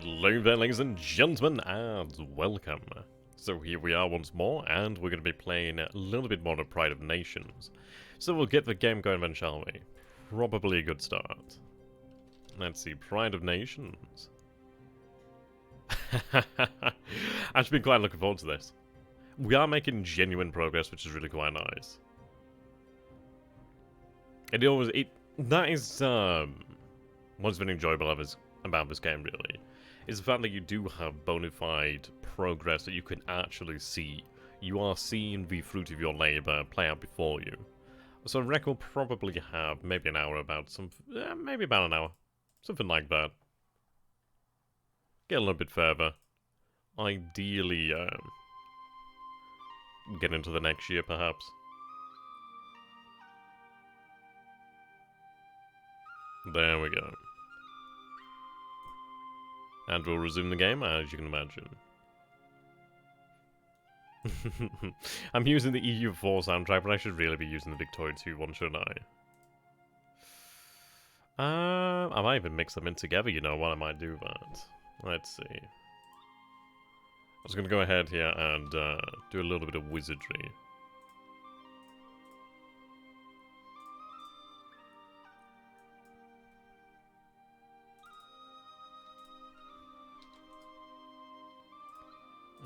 Hello there, ladies and gentlemen, and welcome. So here we are once more, and we're going to be playing a little bit more of Pride of Nations. So we'll get the game going then, shall we? Probably a good start. Let's see, Pride of Nations. I've been quite looking forward to this. We are making genuine progress, which is really quite nice. And that is, what's been enjoyable about this game, really, is the fact that you do have bona fide progress that you can actually see. You are seeing the fruit of your labour play out before you. So I reckon we'll probably have maybe an hour maybe about an hour. Something like that. Get a little bit further. Ideally, get into the next year, perhaps. There we go. And we'll resume the game, as you can imagine. I'm using the EU4 soundtrack, but I should really be using the Victoria 2 one, shouldn't I? I might even mix them in together, you know what, I might do that. Let's see. I was going to go ahead here and do a little bit of wizardry.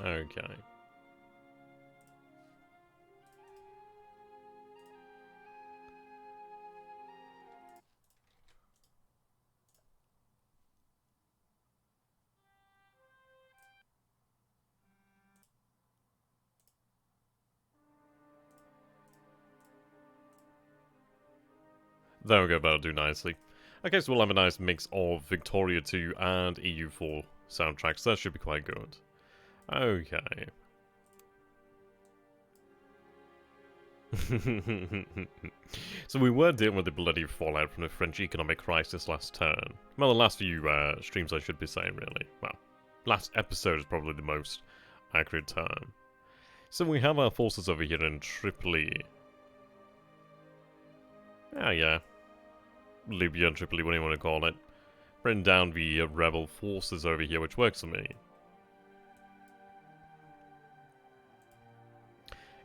Okay. There we go, that'll do nicely. Okay, so we'll have a nice mix of Victoria 2 and EU4 soundtracks. That should be quite good. Okay. So we were dealing with the bloody fallout from the French economic crisis last turn. Well, the last few streams, I should be saying, really. Well, last episode is probably the most accurate term. So we have our forces over here in Tripoli. Ah, yeah. Libya and Tripoli, what do you want to call it? Bring down the rebel forces over here, which works for me.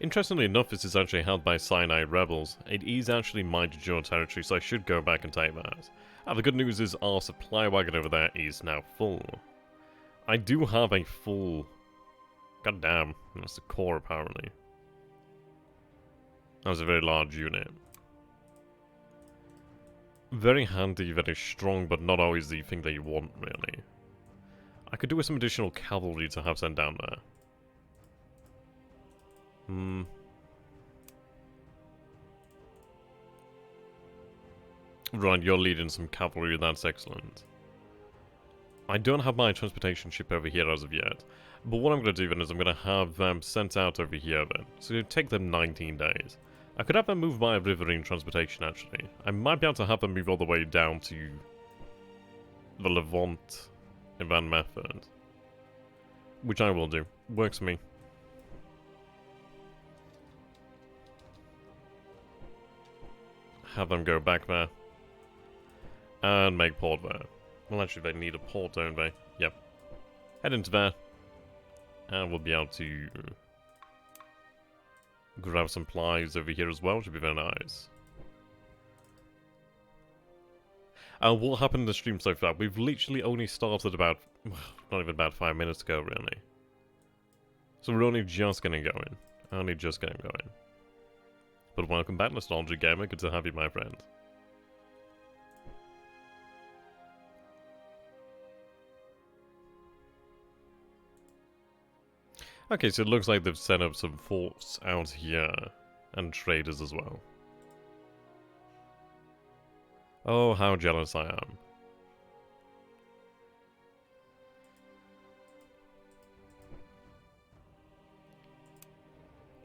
Interestingly enough, this is actually held by Sinai rebels. It is actually my de jure territory, so I should go back and take that. The good news is our supply wagon over there is now full. I do have a full... God damn, that's the core apparently. That was a very large unit. Very handy, very strong, but not always the thing that you want, really. I could do with some additional cavalry to have sent down there. Right, you're leading some cavalry, that's excellent. I don't have my transportation ship over here as of yet, but what I'm going to do then is I'm going to have them sent out over here then. So it'll take them 19 days. I could have them move by riverine transportation, actually. I might be able to have them move all the way down to the Levant in that method. Which I will do. Works for me. Have them go back there. And make port there. Well, actually, they need a port, don't they? Yep. Head into there. And we'll be able to grab some supplies over here as well, which would be very nice. What happened in the stream so far? We've literally only started about, not even about 5 minutes ago, really. So we're only just getting going. Only just getting going. But welcome back, Nostalgia Gamer. Good to have you, my friend. Okay, so it looks like they've set up some forts out here. And traders as well. Oh, how jealous I am.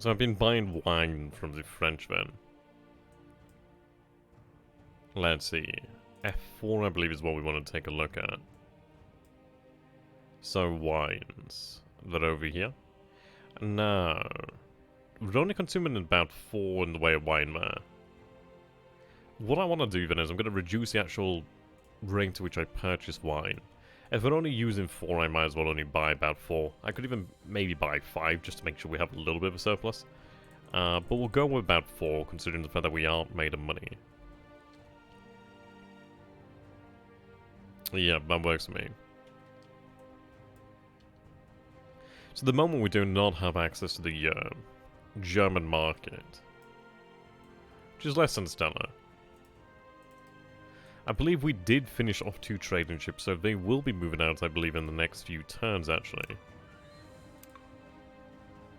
So I've been buying wine from the French then. Let's see. F4 I believe is what we want to take a look at. So wines. They're over here. No. We're only consuming about 4 in the way of wine there. What I want to do then is I'm going to reduce the actual rate to which I purchase wine. If we're only using 4, I might as well only buy about 4. I could even maybe buy 5 just to make sure we have a little bit of a surplus. But we'll go with about 4, considering the fact that we aren't made of money. Yeah, that works for me. So at the moment we do not have access to the German market, which is less than stellar. I believe we did finish off 2 trading ships, so they will be moving out, I believe, in the next few turns, actually.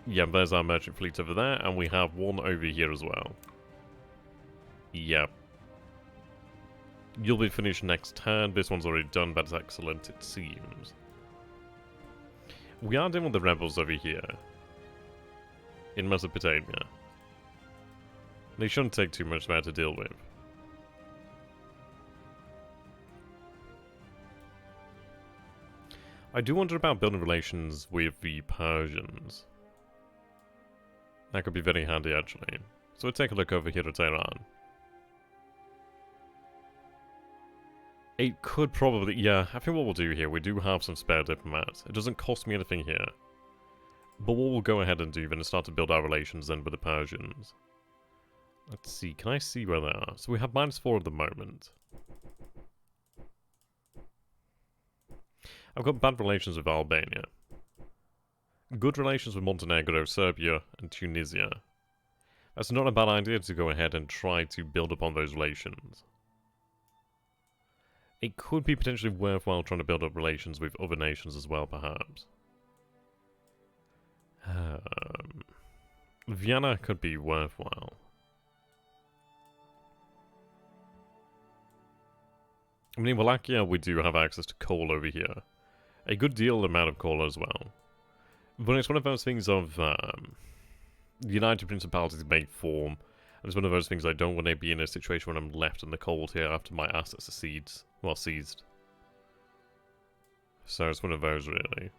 Yeah, there's our merchant fleet over there, and we have one over here as well. Yep. You'll be finished next turn. This one's already done, but it's excellent, it seems. We are dealing with the rebels over here. In Mesopotamia. They shouldn't take too much there to deal with. I do wonder about building relations with the Persians. That could be very handy, actually. So we'll take a look over here at Iran. It could probably... Yeah, I think what we'll do here, we do have some spare diplomats. It doesn't cost me anything here. But what we'll go ahead and do then is start to build our relations then with the Persians. Let's see, can I see where they are? So we have -4 at the moment. I've got bad relations with Albania. Good relations with Montenegro, Serbia, and Tunisia. That's not a bad idea to go ahead and try to build upon those relations. It could be potentially worthwhile trying to build up relations with other nations as well, perhaps. Vienna could be worthwhile. I mean, in Wallachia, we do have access to coal over here. A good deal amount of coal as well. But it's one of those things of, the United Principalities may form, and it's one of those things I don't want to be in a situation when I'm left in the cold here after my assets are seized. So it's one of those, really.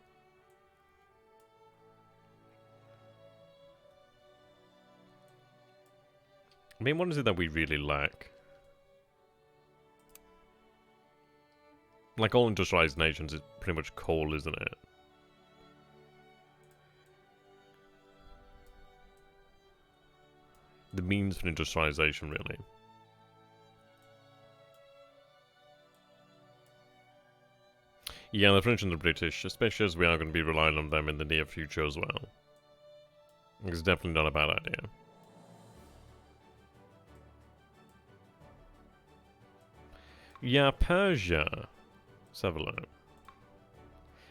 I mean, what is it that we really lack? Like all industrialized nations, it's pretty much coal, isn't it? The means for industrialization, really. Yeah, the French and the British, especially as we are going to be relying on them in the near future as well. It's definitely not a bad idea. Yeah, Persia. Let's have a look.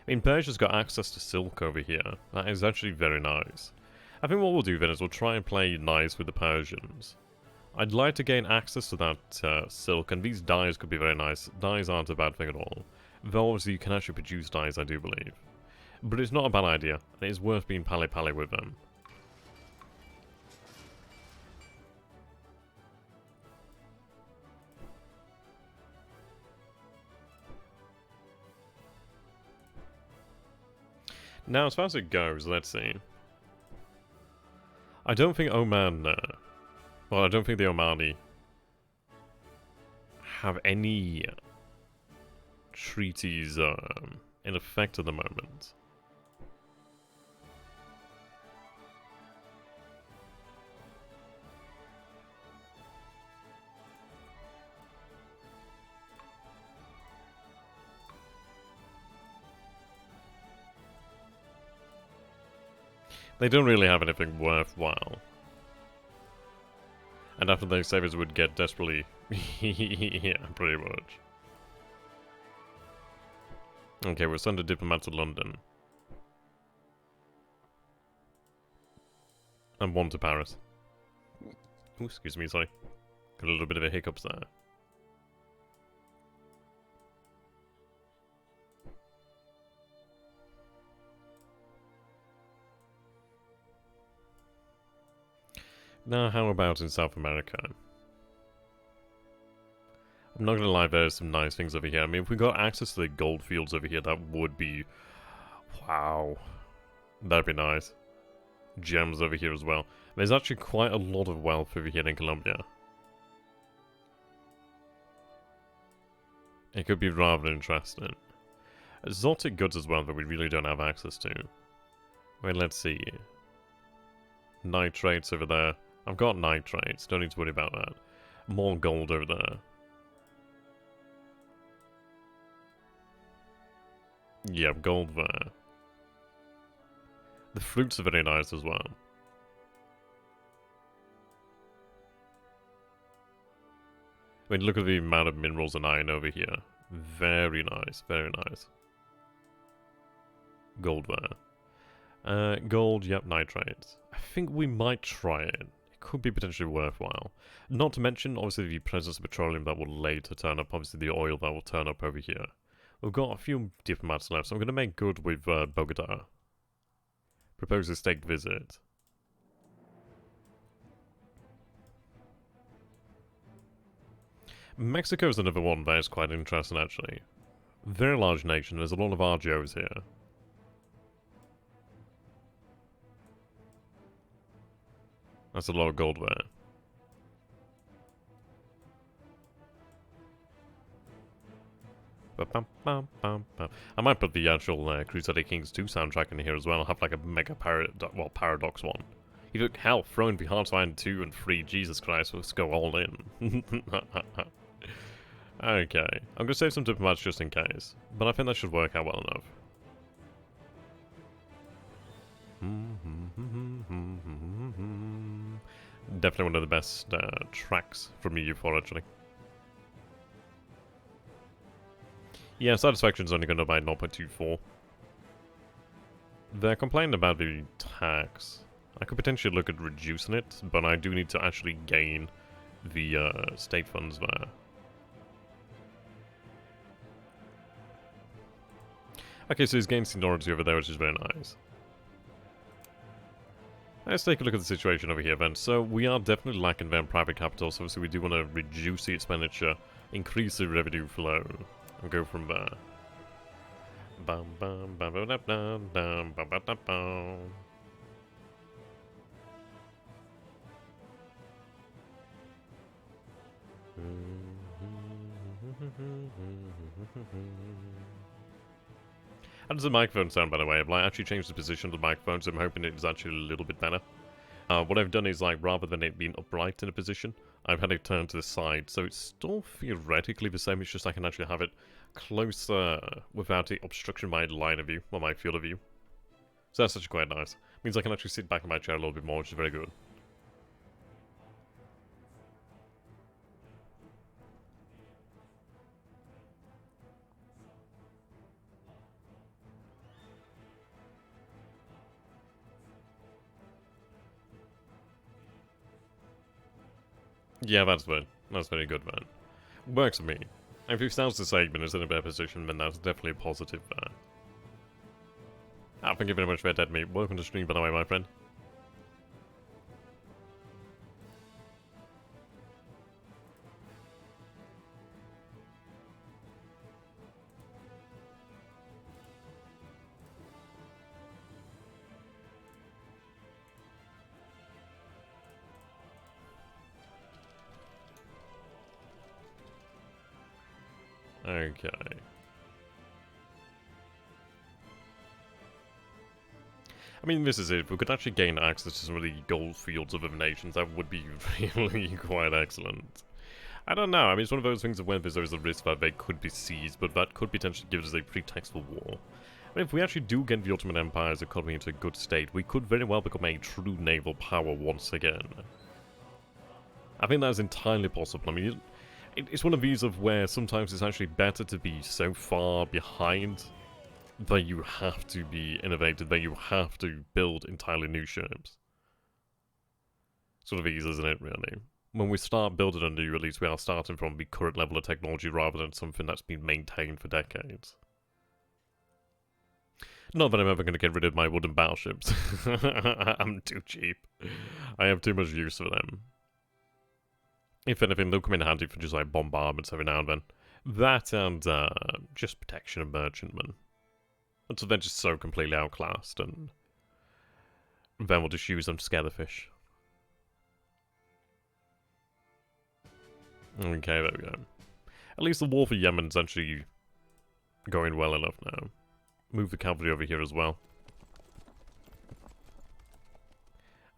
I mean, Persia's got access to silk over here. That is actually very nice. I think what we'll do then is we'll try and play nice with the Persians. I'd like to gain access to that silk, and these dyes could be very nice. Dyes aren't a bad thing at all. Though obviously you can actually produce dyes, I do believe. But it's not a bad idea, and it is worth being pally-pally with them. Now, as far as it goes, let's see. I don't think Oman, well, I don't think the Omani have any treaties in effect at the moment. They don't really have anything worthwhile. And after the savers would get desperately... yeah, pretty much. Okay, we'll send a diplomat to London. And one to Paris. Ooh, excuse me, sorry. Got a little bit of a hiccups there. Now, how about in South America? I'm not gonna lie, there's some nice things over here. I mean, if we got access to the gold fields over here, that would be... wow. That'd be nice. Gems over here as well. There's actually quite a lot of wealth over here in Colombia. It could be rather interesting. Exotic goods as well that we really don't have access to. I mean, let's see. Nitrates over there. I've got nitrates, don't need to worry about that. More gold over there. Yeah, gold there. The fruits are very nice as well. I mean, look at the amount of minerals and iron over here. Very nice, very nice. Gold there. Gold, yep, nitrates. I think we might try it. It could be potentially worthwhile. Not to mention, obviously, the presence of petroleum that will later turn up. Obviously, the oil that will turn up over here. We've got a few diplomats left, so I'm going to make good with Bogota. Propose a state visit. Mexico is another one that is quite interesting, actually. Very large nation, there's a lot of RGOs here. That's a lot of gold there. I might put the actual Crusader Kings 2 soundtrack in here as well. I'll have like a mega paradox one. You look, hell, throwing the Hearts of Iron 2 and 3, Jesus Christ, let's go all in. Okay, I'm gonna save some diplomats just in case, but I think that should work out well enough. Definitely one of the best tracks from EU4, actually. Yeah, satisfaction's only going up by 0.24. They're complaining about the tax. I could potentially look at reducing it, but I do need to actually gain the state funds there. Okay, so he's gained seniority over there, which is very nice. Let's take a look at the situation over here then. So we are definitely lacking then private capital, so obviously we do want to reduce the expenditure, increase the revenue flow, and go from there. Bum, bum, bum, bum, bum, bum, bum, bum, bum, bum. How does the microphone sound, by the way? I've actually changed the position of the microphone, so I'm hoping it's actually a little bit better. What I've done is, like, rather than it being upright in a position, I've had it turned to the side, so it's still theoretically the same, it's just I can actually have it closer without it obstructing my line of view, or my field of view. So that's actually quite nice. Means I can actually sit back in my chair a little bit more, which is very good. Yeah, that's good. That's very good, man. Works for me. If he sounds the segment is in a better position, then that's definitely a positive there. Thank you very much for that, mate. Welcome to the stream, by the way, my friend. Okay. I mean, this is it. If we could actually gain access to some of the gold fields of other nations, that would be really quite excellent. I don't know. I mean, it's one of those things of when there's a risk that they could be seized, but that could potentially give us a pretext for war. I mean, if we actually do get the Ottoman Empire's economy into a good state, we could very well become a true naval power once again. I think that is entirely possible. I mean, it's one of these of where sometimes it's actually better to be so far behind that you have to be innovative, that you have to build entirely new ships. Sort of easy, isn't it, really? When we start building a new, at least we are starting from the current level of technology rather than something that's been maintained for decades. Not that I'm ever going to get rid of my wooden battleships. I'm too cheap. I have too much use for them. If anything, they'll come in handy for just like bombardments every now and then. That and just protection of merchantmen. Until they're just so completely outclassed, and then we'll just use them to scare the fish. Okay, there we go. At least the war for Yemen's actually going well enough now. Move the cavalry over here as well.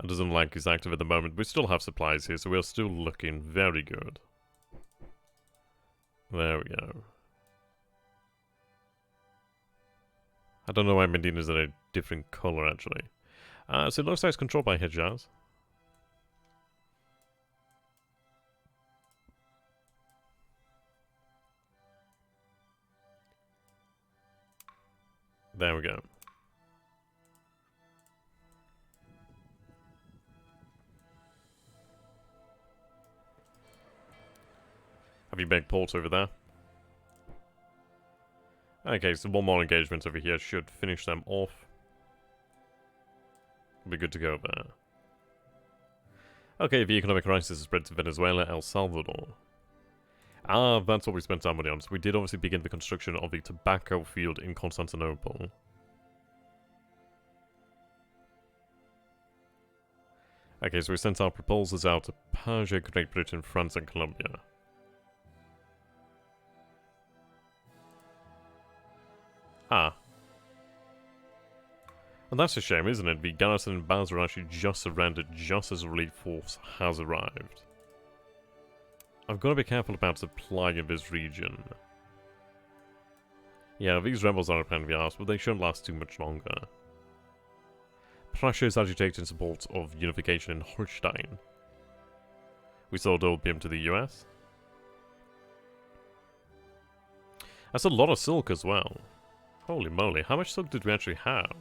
It doesn't look like it's active at the moment. We still have supplies here, so we're still looking very good. There we go. I don't know why Medina's in a different colour, actually. So it looks like it's controlled by Hejaz. There we go. Have you made ports over there? Okay, so one more engagement over here should finish them off. Be good to go there. Okay, the economic crisis has spread to Venezuela, El Salvador. Ah, that's what we spent our money on. So we did obviously begin the construction of the tobacco field in Constantinople. Okay, so we sent our proposals out to Persia, Great Britain, France, and Colombia. Ah. And that's a shame, isn't it? The garrison in Basra actually just surrendered just as a relief force has arrived. I've got to be careful about supply in this region. Yeah, these rebels are a pain in the arse, but they shouldn't last too much longer. Prussia is agitated in support of unification in Holstein. We sold opium to the US. That's a lot of silk as well. Holy moly, how much silk did we actually have?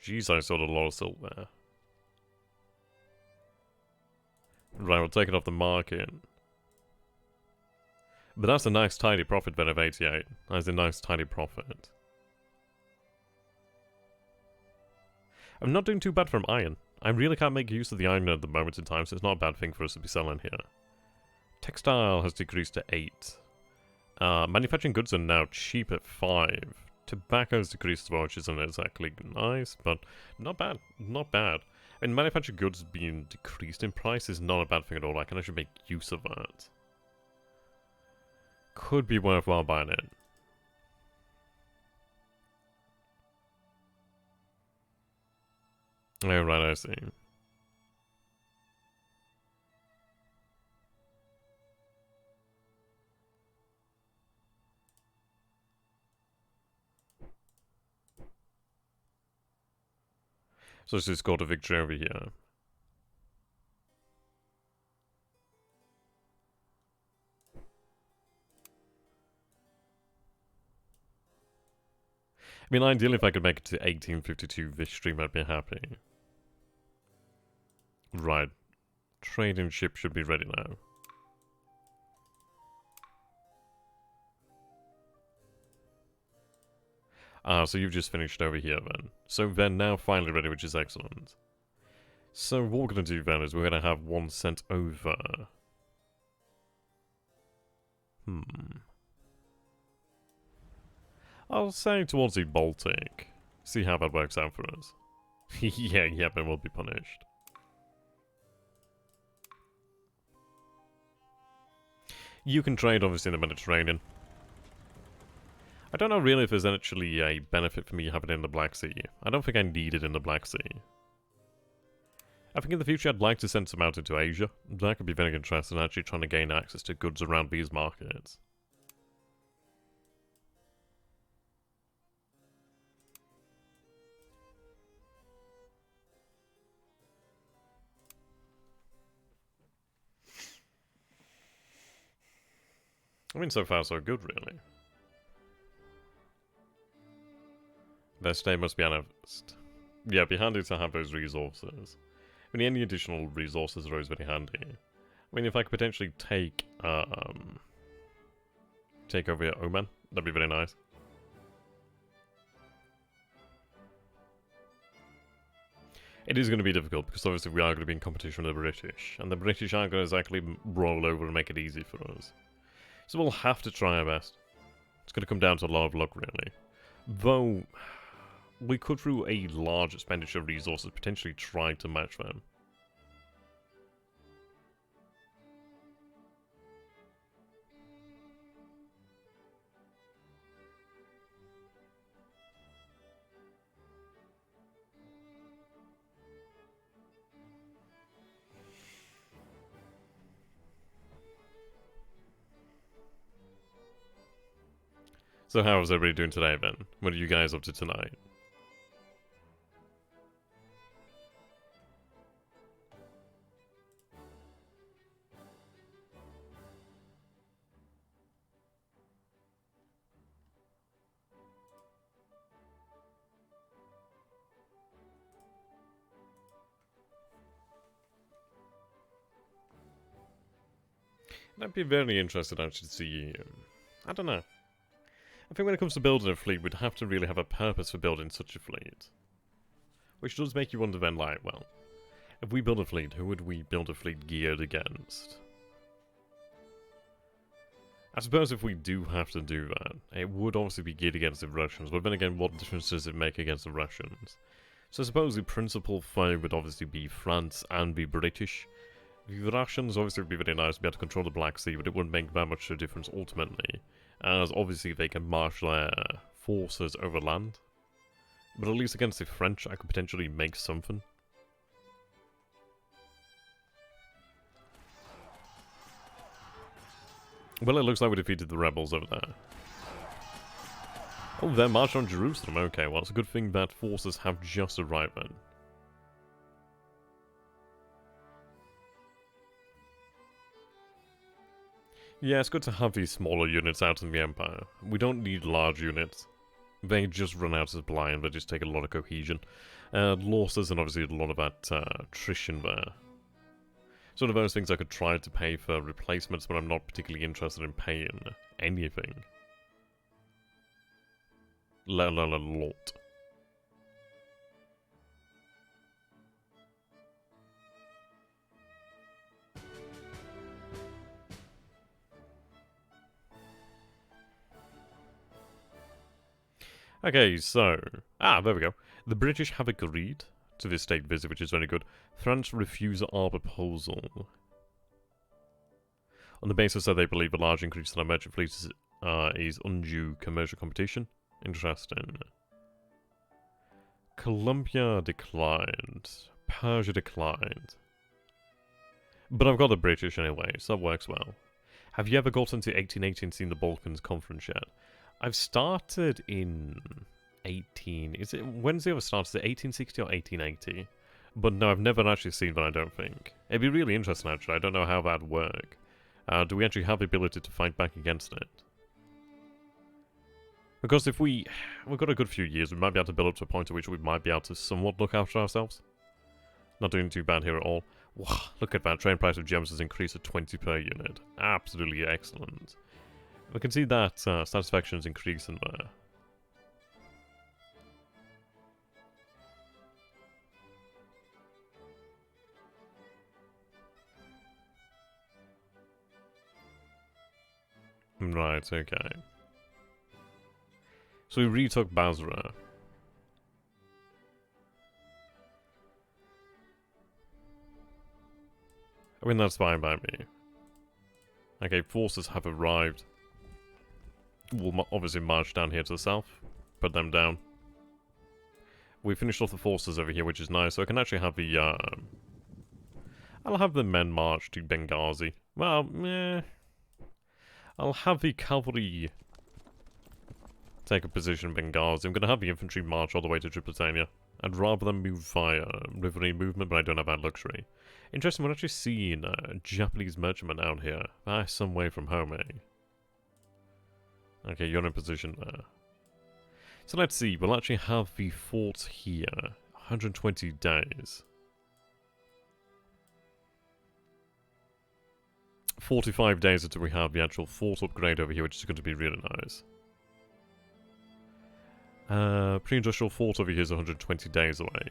Jeez, I sold a lot of silk there. Right, we'll take it off the market. But that's a nice tidy profit then of 88. That's a nice tidy profit. I'm not doing too bad from iron. I really can't make use of the iron at the moment in time, so it's not a bad thing for us to be selling here. Textile has decreased to 8. Manufacturing goods are now cheap at 5. Tobacco has decreased as well, which isn't exactly nice, but not bad. Not bad. I mean, manufactured goods being decreased in price is not a bad thing at all. I can actually make use of that. Could be worthwhile buying it. Oh, right, I see. So let's just scored a victory over here. I mean, ideally, if I could make it to 1852 this stream, I'd be happy. Right. Trading ship should be ready now. Ah, so you've just finished over here then. So they're now finally ready, which is excellent. So what we're going to do then is we're going to have one sent over. I'll say towards the Baltic. See how that works out for us. yeah, it will be punished. You can trade, obviously, in the Mediterranean. I don't know really if there's actually a benefit for me having it in the Black Sea. I don't think I need it in the Black Sea. I think in the future I'd like to send some out into Asia. That could be very interesting, actually trying to gain access to goods around these markets. I mean, so far so good, really. Their stay must be announced. Yeah, it'd be handy to have those resources. I mean, any additional resources are always very handy. I mean, if I could potentially take over Oman, that'd be very nice. It is going to be difficult, because obviously we are going to be in competition with the British, and the British aren't going to exactly roll over and make it easy for us. So we'll have to try our best. It's going to come down to a lot of luck, really. Though, we could, through a large expenditure of resources, potentially try to match them. So how is everybody doing today, then? What are you guys up to tonight? I'd be very interested actually to see, I don't know. I think when it comes to building a fleet, we'd have to really have a purpose for building such a fleet. Which does make you wonder then, like, well, if we build a fleet, who would we build a fleet geared against? I suppose if we do have to do that, it would obviously be geared against the Russians, but then again, what difference does it make against the Russians? So I suppose the principal foe would obviously be France and be British. The Russians obviously would be very nice to be able to control the Black Sea, but it wouldn't make that much of a difference ultimately, as obviously they can marshal their forces over land. But at least against the French, I could potentially make something. Well, it looks like we defeated the rebels over there. Oh, they're marching on Jerusalem. Okay, well, it's a good thing that forces have just arrived then. Yeah, it's good to have these smaller units out in the Empire. We don't need large units. They just run out as blind, they just take a lot of cohesion. Losses and obviously a lot of that attrition there. Sort of those things I could try to pay for replacements, but I'm not particularly interested in paying anything. Let alone a lot. Okay, so... there we go. The British have agreed to this state visit, which is very good. France refuse our proposal. On the basis that they believe a large increase in our merchant fleet is undue commercial competition. Interesting. Colombia declined. Persia declined. But I've got the British anyway, so that works well. Have you ever gotten to 1880 and seen the Balkans Conference yet? I've started in 18... When's the other start? Is it 1860 or 1880? But no, I've never actually seen that, I don't think. It'd be really interesting, actually. I don't know how that'd work. Do we actually have the ability to fight back against it? Because if we've got a good few years, we might be able to build up to a point at which we might be able to somewhat look after ourselves. Not doing too bad here at all. Wow, look at that. Trade price of gems has increased to 20 per unit. Absolutely excellent. We can see that satisfaction is increasing there. Right, okay. So we retook Basra. I mean, that's fine by me. Okay, forces have arrived. We'll obviously march down here to the south. Put them down. We finished off the forces over here, which is nice. So I can actually have the, I'll have the men march to Benghazi. Well, I'll have the cavalry take a position in Benghazi. I'm going to have the infantry march all the way to Tripolitania. I'd rather them move via riverine movement, but I don't have that luxury. Interesting, we're actually seeing Japanese merchantmen out here. That's some way from home, eh? Okay, you're in position there. So let's see, we'll actually have the fort here. 120 days. 45 days until we have the actual fort upgrade over here, which is going to be really nice. Pre-industrial fort over here is 120 days away.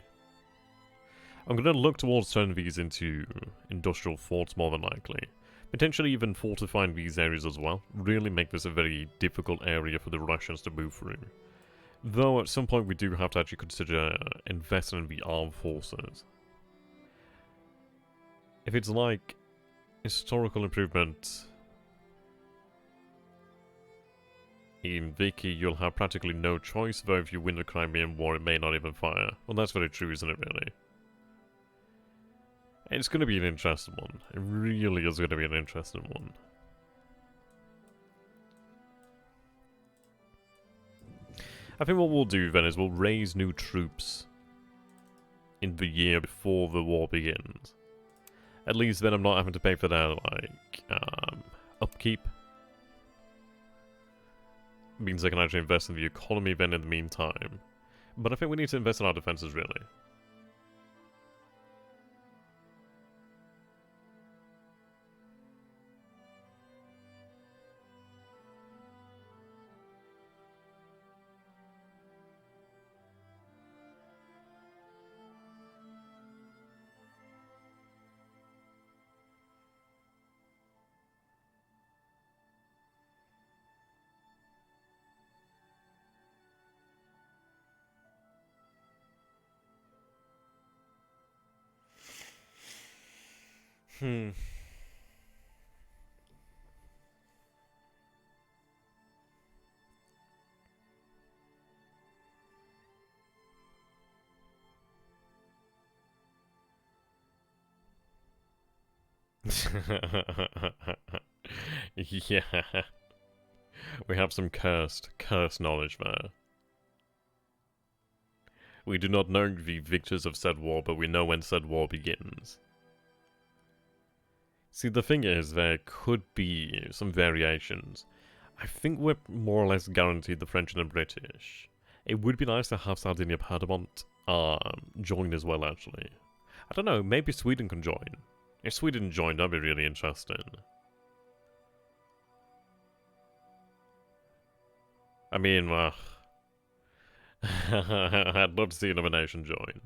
I'm going to look towards turning these into industrial forts more than likely. Potentially even fortifying these areas as well. Really make this a very difficult area for the Russians to move through. Though at some point we do have to actually consider investing in the armed forces. If it's like historical improvement in Vicky, you'll have practically no choice, though if you win the Crimean War, it may not even fire. Well, that's very true, isn't it, really? It's going to be an interesting one. It really is going to be an interesting one. I think what we'll do then is we'll raise new troops in the year before the war begins. At least then I'm not having to pay for their, like, upkeep. Means I can actually invest in the economy then in the meantime. But I think we need to invest in our defenses, really. Hmm. Yeah. We have some cursed knowledge there. We do not know the victors of said war, but we know when said war begins. See, the thing is, there could be some variations. I think we're more or less guaranteed the French and the British. It would be nice to have Sardinia Piedmont join as well, actually. I don't know, maybe Sweden can join. If Sweden joined, that'd be really interesting. I mean, I'd love to see another nation join.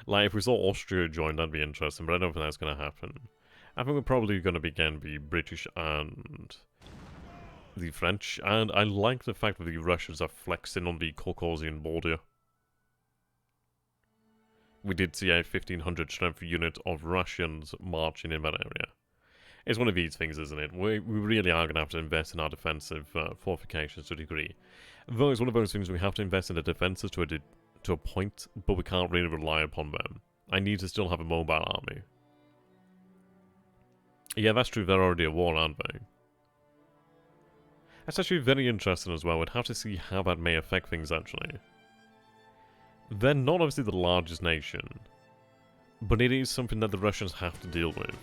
Like, if we saw Austria join, that'd be interesting, but I don't think that's going to happen. I think we're probably going to begin the British and the French, and I like the fact that the Russians are flexing on the Caucasian border. We did see a 1500 strength unit of Russians marching in that area. It's one of these things, isn't it? We really are going to have to invest in our defensive fortifications to a degree. Though it's one of those things we have to invest in the defenses to a point, but we can't really rely upon them. I need to still have a mobile army. Yeah, that's true, they're already at war, aren't they? That's actually very interesting as well. We'd have to see how that may affect things, actually. They're not obviously the largest nation, but it is something that the Russians have to deal with.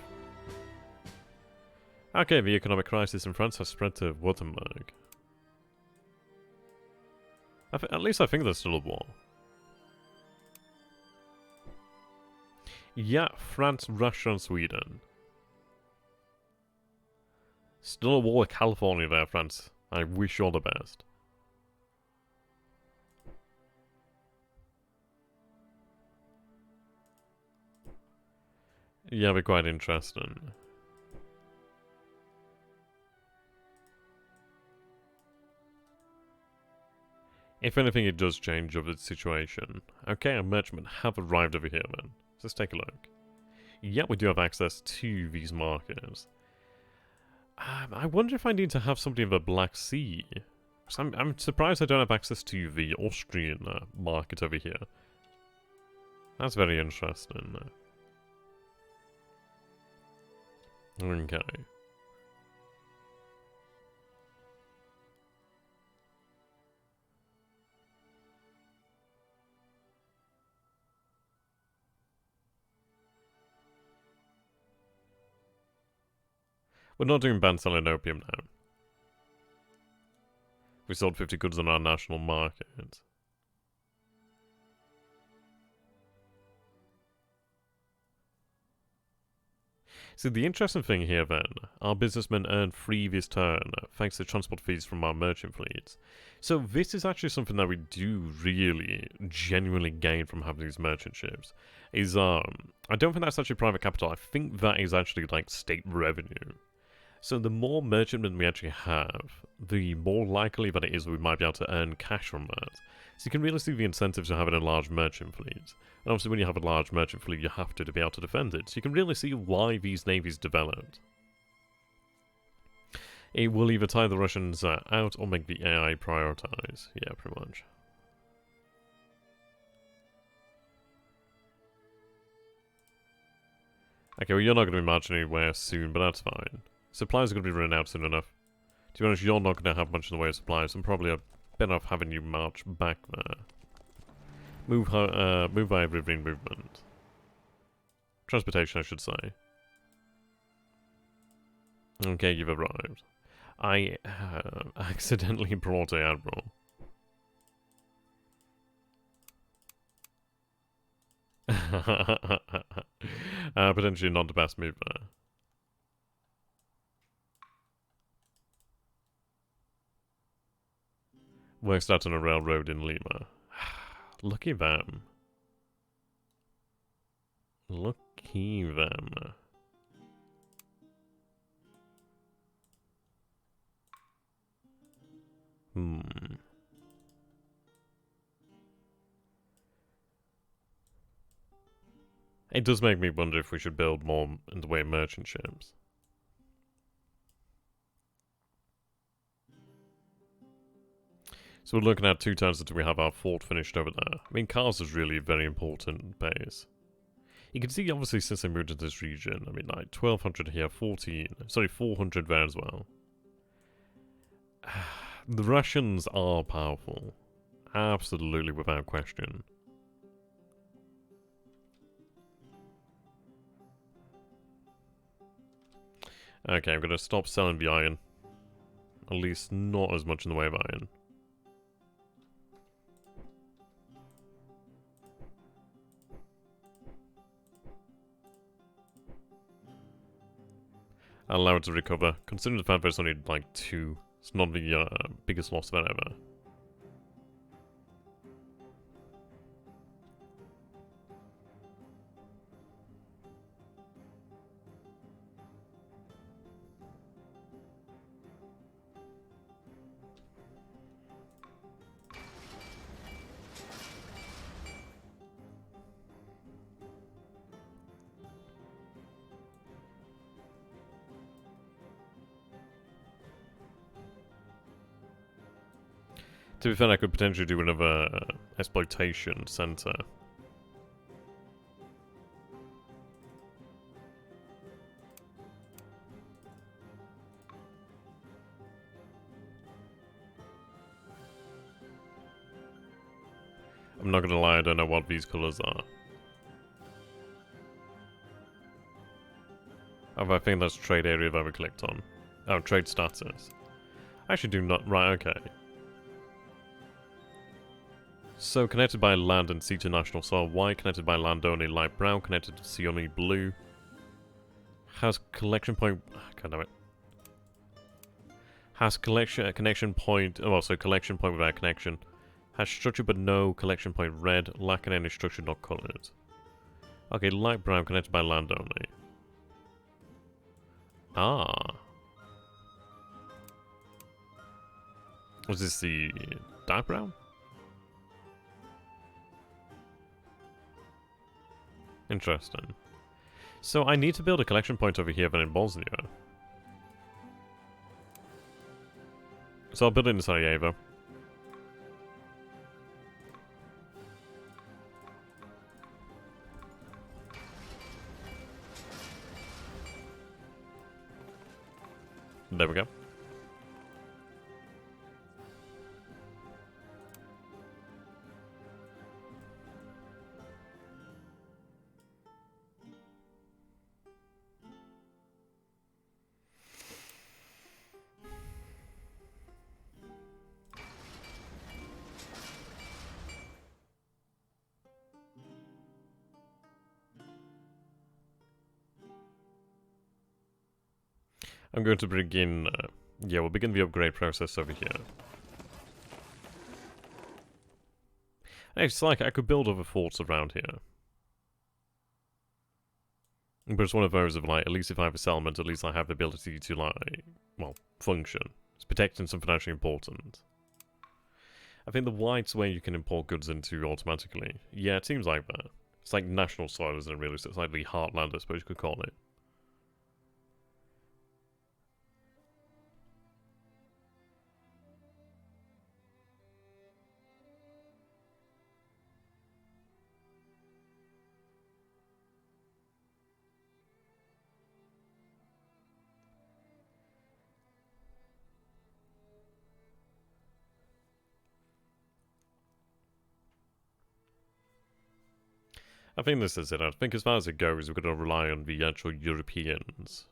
Okay, the economic crisis in France has spread to Württemberg. At least I think there's still a war. Yeah, France, Russia, and Sweden. Still a war with California there, France. I wish you all the best. Yeah, it'd be quite interesting. If anything, it does change of the situation. Okay, our merchantmen have arrived over here then. Let's take a look. Yeah, we do have access to these markets. I wonder if I need to have something of the Black Sea. I'm surprised I don't have access to the Austrian market over here. That's very interesting. Okay. We're not doing ban selling opium now. We sold 50 goods on our national market. See, the interesting thing here then, our businessmen earned free this turn thanks to transport fees from our merchant fleets. So this is actually something that we do really genuinely gain from having these merchant ships. I don't think that's actually private capital, I think that is actually like state revenue. So the more merchantmen we actually have, the more likely that it is we might be able to earn cash from that. So you can really see the incentives of having a large merchant fleet. And obviously when you have a large merchant fleet, you have to be able to defend it. So you can really see why these navies developed. It will either tire the Russians out or make the AI prioritize. Yeah, pretty much. Okay, well you're not going to be marching anywhere soon, but that's fine. Supplies are going to be running out soon enough. To be honest, you're not going to have much in the way of supplies, and probably better off having you march back there. Move via riverine movement. Transportation, I should say. Okay, you've arrived. I accidentally brought a admiral. Potentially not the best move there. Works out on a railroad in Lima. Lucky them. Lucky them. It does make me wonder if we should build more in the way of merchant ships. So we're looking at 2 turns until we have our fort finished over there. I mean, Cars is really a very important base. You can see, obviously, since I moved into this region, I mean, like, 1200 here, 400 there as well. The Russians are powerful. Absolutely, without question. Okay, I'm going to stop selling the iron. At least not as much in the way of iron. I'll allow it to recover. Considering the fact there's only like 2, it's not the biggest loss of it ever. To be fair, I could potentially do another exploitation center. I'm not gonna lie, I don't know what these colors are. Oh, I think that's trade area I've ever clicked on. Oh, trade status. I actually do not. Right, okay. So, connected by land and sea to national soil. White, connected by land only. Light brown, connected to sea only. Blue. Has collection point. God damn it. Has connection point. Oh, well, so collection point without connection. Has structure but no collection point. Red, lacking any structure, not colored. Okay, light brown, connected by land only. Ah. Was this the dark brown? Interesting. So I need to build a collection point over here then in Bosnia. So I'll build it in Sarajevo. There we go. I'm going to begin, yeah, we'll begin the upgrade process over here. It's like I could build other forts around here. But it's one of those of like, at least if I have a settlement, at least I have the ability to like, well, function. It's protecting something actually important. I think the white's where you can import goods into automatically. Yeah, it seems like that. It's like national soil, isn't it really? So it's like the heartland, I suppose you could call it. I think this is it. I think as far as it goes, we're going to rely on the actual Europeans.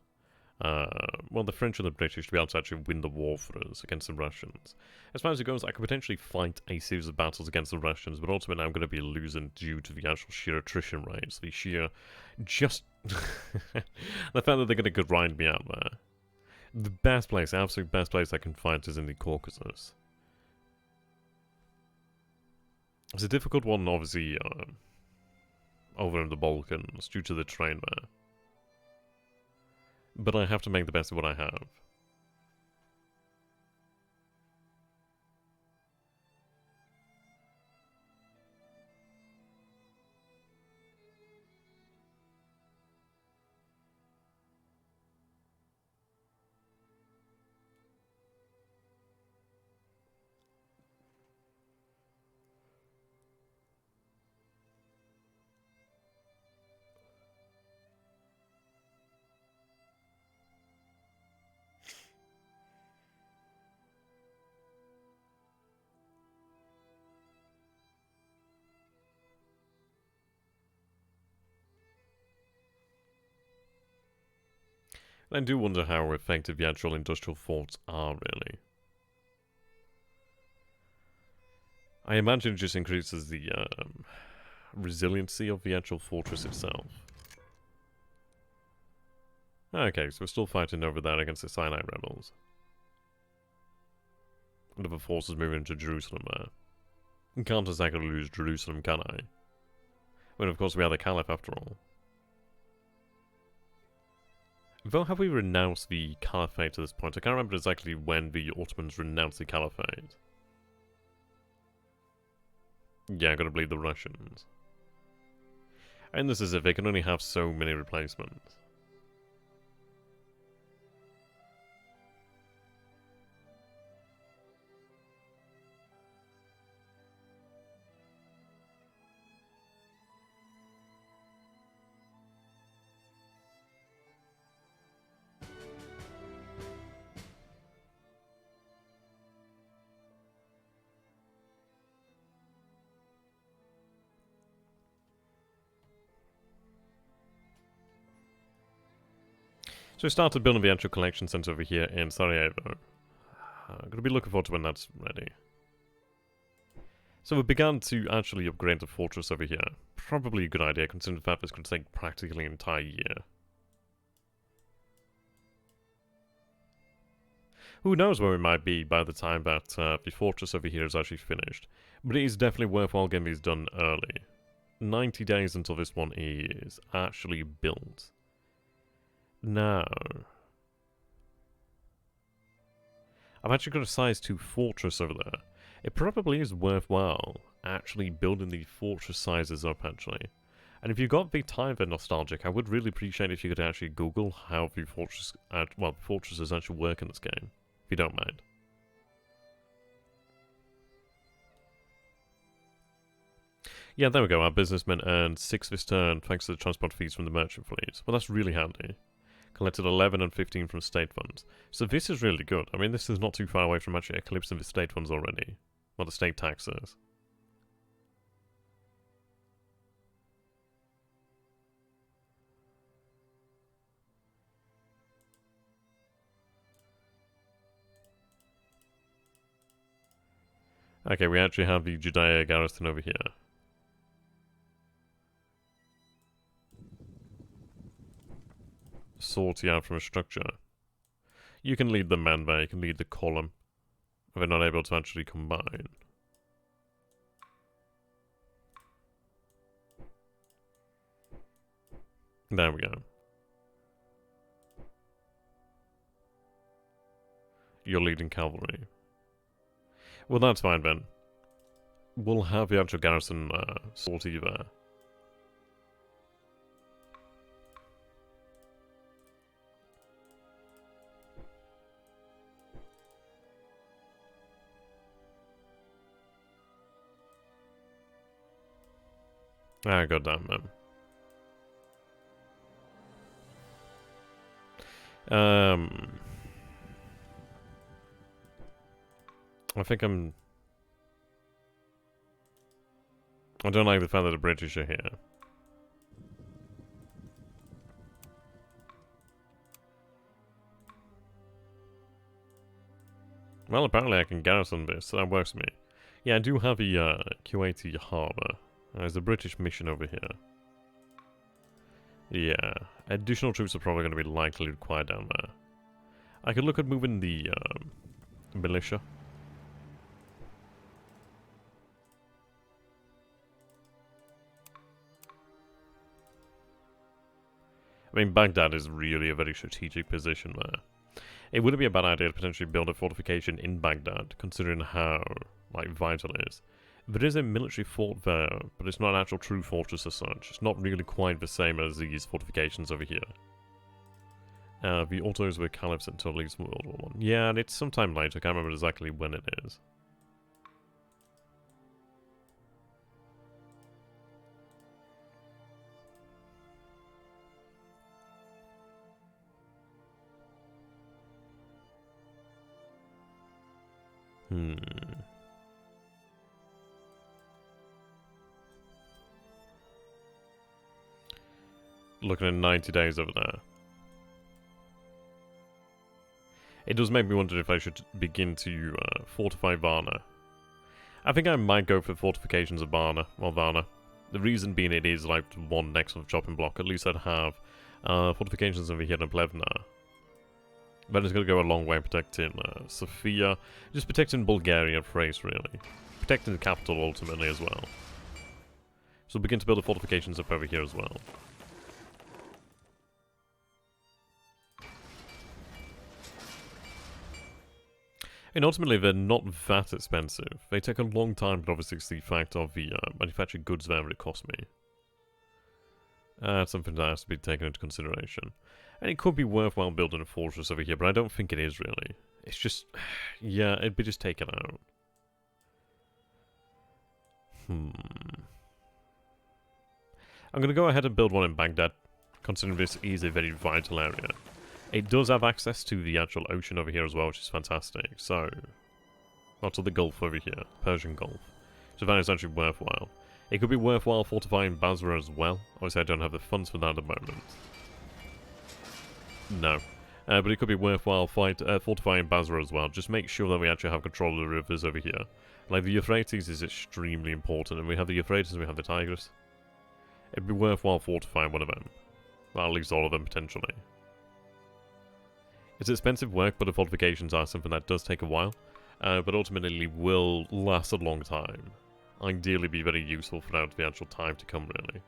Well, the French and the British to be able to actually win the war for us against the Russians. As far as it goes, I could potentially fight a series of battles against the Russians, but ultimately I'm going to be losing due to the actual sheer attrition rates. The sheer... just... the fact that they're going to grind me out there. The best place, absolute best place I can fight is in the Caucasus. It's a difficult one, obviously, over in the Balkans, due to the terrain there. But I have to make the best of what I have. I do wonder how effective the actual industrial forts are, really. I imagine it just increases the resiliency of the actual fortress itself. Okay, so we're still fighting over there against the Sinai rebels. And the forces moving into Jerusalem there. You can't exactly lose Jerusalem, can I? When of course we are the Caliph after all. Though have we renounced the Caliphate at this point? I can't remember exactly when the Ottomans renounced the Caliphate. Yeah, I gotta believe the Russians. And this is it, they can only have so many replacements. So we started building the actual collection center over here in Sarajevo. I'm gonna be looking forward to when that's ready. So we began to actually upgrade the fortress over here. Probably a good idea considering the fact this could take practically an entire year. Who knows where we might be by the time that the fortress over here is actually finished. But it is definitely worthwhile getting these done early. 90 days until this one is actually built. Now, I've actually got a size 2 fortress over there. It probably is worthwhile actually building the fortress sizes up, actually. And if you've got the time for nostalgic, I would really appreciate if you could actually Google how the fortress, fortresses actually work in this game, if you don't mind. Yeah, there we go. Our businessmen earned 6 this turn thanks to the transport fees from the merchant fleet. Well, that's really handy. Collected 11 and 15 from state funds. So this is really good. I mean, this is not too far away from actually eclipsing the state funds already. Well, the state taxes. Okay, we actually have the Judea garrison over here. Sort you out from a structure. You can lead the men there, you can lead the column. If they're not able to actually combine. There we go. You're leading cavalry. Well, that's fine then. We'll have the actual garrison sortie there. Ah, goddamn, man. I think I don't like the fact that the British are here. Well, apparently I can garrison this, so that works for me. Yeah, I do have a Kuwaiti harbour. There's a British mission over here. Yeah, additional troops are probably going to be likely required down there. I could look at moving the militia. I mean, Baghdad is really a very strategic position there. It wouldn't be a bad idea to potentially build a fortification in Baghdad, considering how, like, vital it is. There is a military fort there, but it's not an actual true fortress as such. It's not really quite the same as these fortifications over here. The Ottos were caliphs until at least World War I. Yeah, and it's sometime later. I can't remember exactly when it is. Looking at 90 days over there. It does make me wonder if I should begin to fortify Varna. I think I might go for fortifications of Varna, or Varna. The reason being it is like one next on the chopping block. At least I'd have fortifications over here in Plevna. Then it's going to go a long way protecting Sofia. Just protecting Bulgaria and Thrace, really. Protecting the capital ultimately as well. So we'll begin to build the fortifications up over here as well. And ultimately, they're not that expensive. They take a long time, but obviously it's the fact of the manufactured goods there that it cost me. That's something that has to be taken into consideration. And it could be worthwhile building a fortress over here, but I don't think it is really. It's just, yeah, it'd be just taken out. I'm going to go ahead and build one in Baghdad, considering this is a very vital area. It does have access to the actual ocean over here as well, which is fantastic. So, not to the Gulf over here, Persian Gulf. So that is actually worthwhile. It could be worthwhile fortifying Basra as well. Obviously I don't have the funds for that at the moment. No. But it could be worthwhile fortifying Basra as well. Just make sure that we actually have control of the rivers over here. Like the Euphrates is extremely important, and we have the Euphrates and we have the Tigris. It'd be worthwhile fortifying one of them. Well, at least all of them potentially. It's expensive work, but the fortifications are something that does take a while, but ultimately will last a long time. Ideally be very useful throughout the actual time to come, really.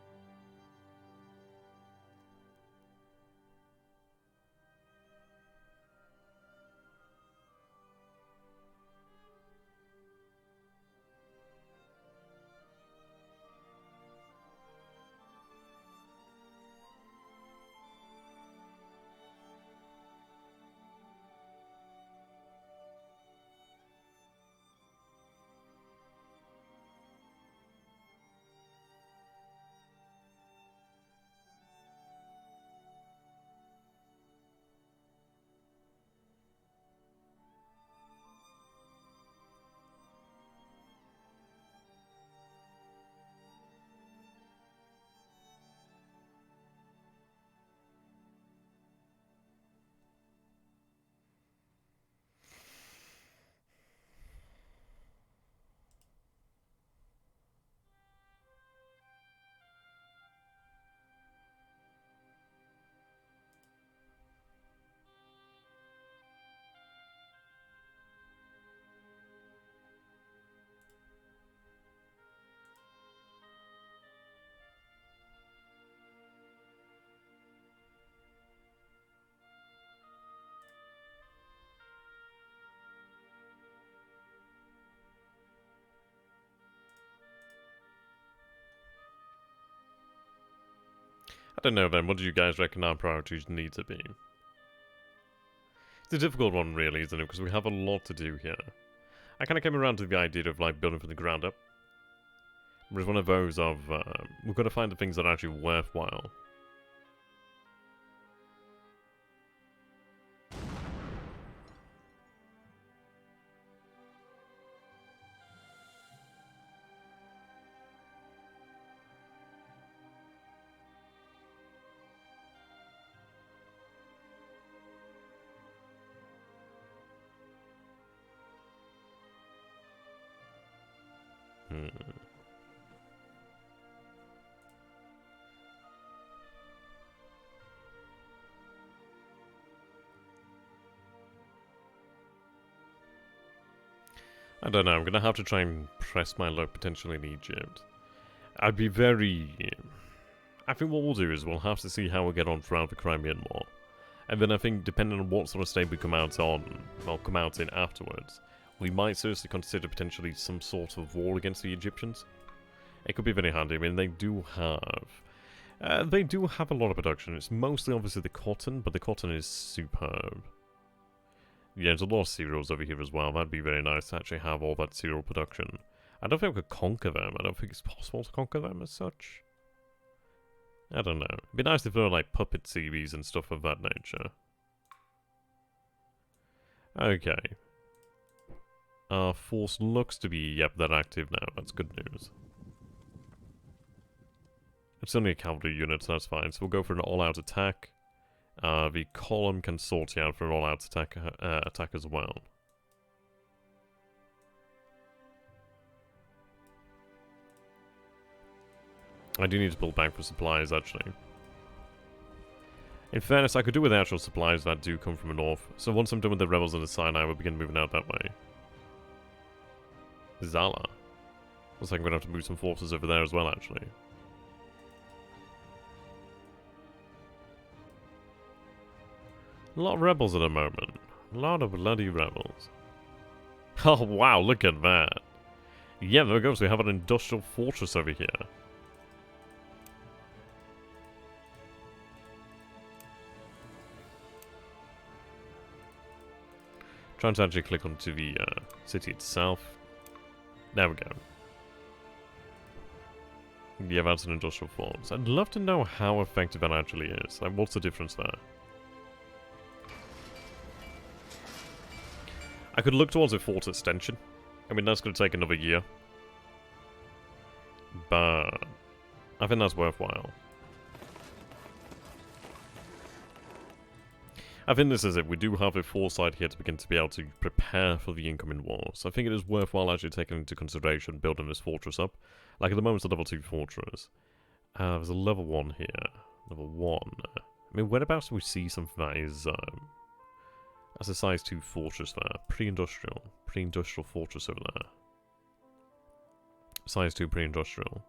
I don't know then, what do you guys reckon our priorities need to be? It's a difficult one really, isn't it? Because we have a lot to do here. I kind of came around to the idea of like building from the ground up. But it's one of those of, we've got to find the things that are actually worthwhile. I don't know, I'm gonna have to try and press my luck potentially in Egypt. I'd be very... I think what we'll do is we'll have to see how we get on throughout the Crimean War. And then I think depending on what sort of state we come out on, well, come out in afterwards, we might seriously consider potentially some sort of war against the Egyptians. It could be very handy. I mean, they do have a lot of production. It's mostly obviously the cotton, but the cotton is superb. Yeah, there's a lot of cereals over here as well. That'd be very nice to actually have all that cereal production. I don't think we could conquer them. I don't think it's possible to conquer them as such. I don't know. It'd be nice if there were like puppet series and stuff of that nature. Okay. Our force looks to be, yep, they're active now. That's good news. It's only a cavalry unit, so that's fine. So we'll go for an all-out attack. The column can sort you out for an all-out attack as well. I do need to pull back for supplies, actually. In fairness, I could do with the actual supplies that do come from the north. So once I'm done with the rebels in the Sinai, we'll begin moving out that way. Zala. Looks like I'm going to have to move some forces over there as well, actually. A lot of rebels at the moment. A lot of bloody rebels. Oh, wow, look at that. Yeah, there we go. So we have an industrial fortress over here. Trying to actually click onto the city itself. There we go. Yeah, that's an industrial force. I'd love to know how effective that actually is. Like, what's the difference there? I could look towards a fort extension. I mean, that's going to take another year. But I think that's worthwhile. I think this is it. We do have a foresight here to begin to be able to prepare for the incoming war. So I think it is worthwhile actually taking into consideration building this fortress up. Like at the moment it's a level 2 fortress. There's a level 1 here. Level 1. I mean, whereabouts do we see something that is... that's a size 2 fortress there. Pre-industrial. Pre-industrial fortress over there. Size 2 pre-industrial.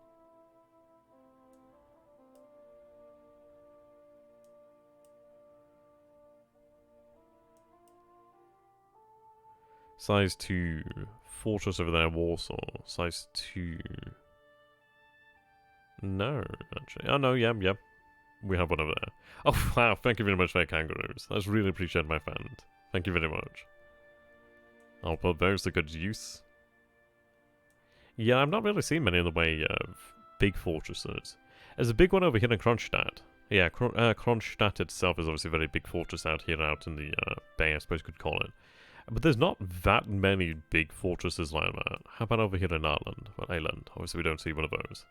Size 2 fortress over there, Warsaw. Size 2. No, actually. Oh, no, yep. We have one over there. Oh, wow, thank you very much for your kangaroos. That's really appreciated, my friend. Thank you very much. I'll put those to good use. Yeah, I've not really seen many in the way of big fortresses. There's a big one over here in Kronstadt. Yeah, Kronstadt itself is obviously a very big fortress out here, out in the bay, I suppose you could call it. But there's not that many big fortresses like that. How about over here in Ireland? Well, Ireland. Obviously, we don't see one of those.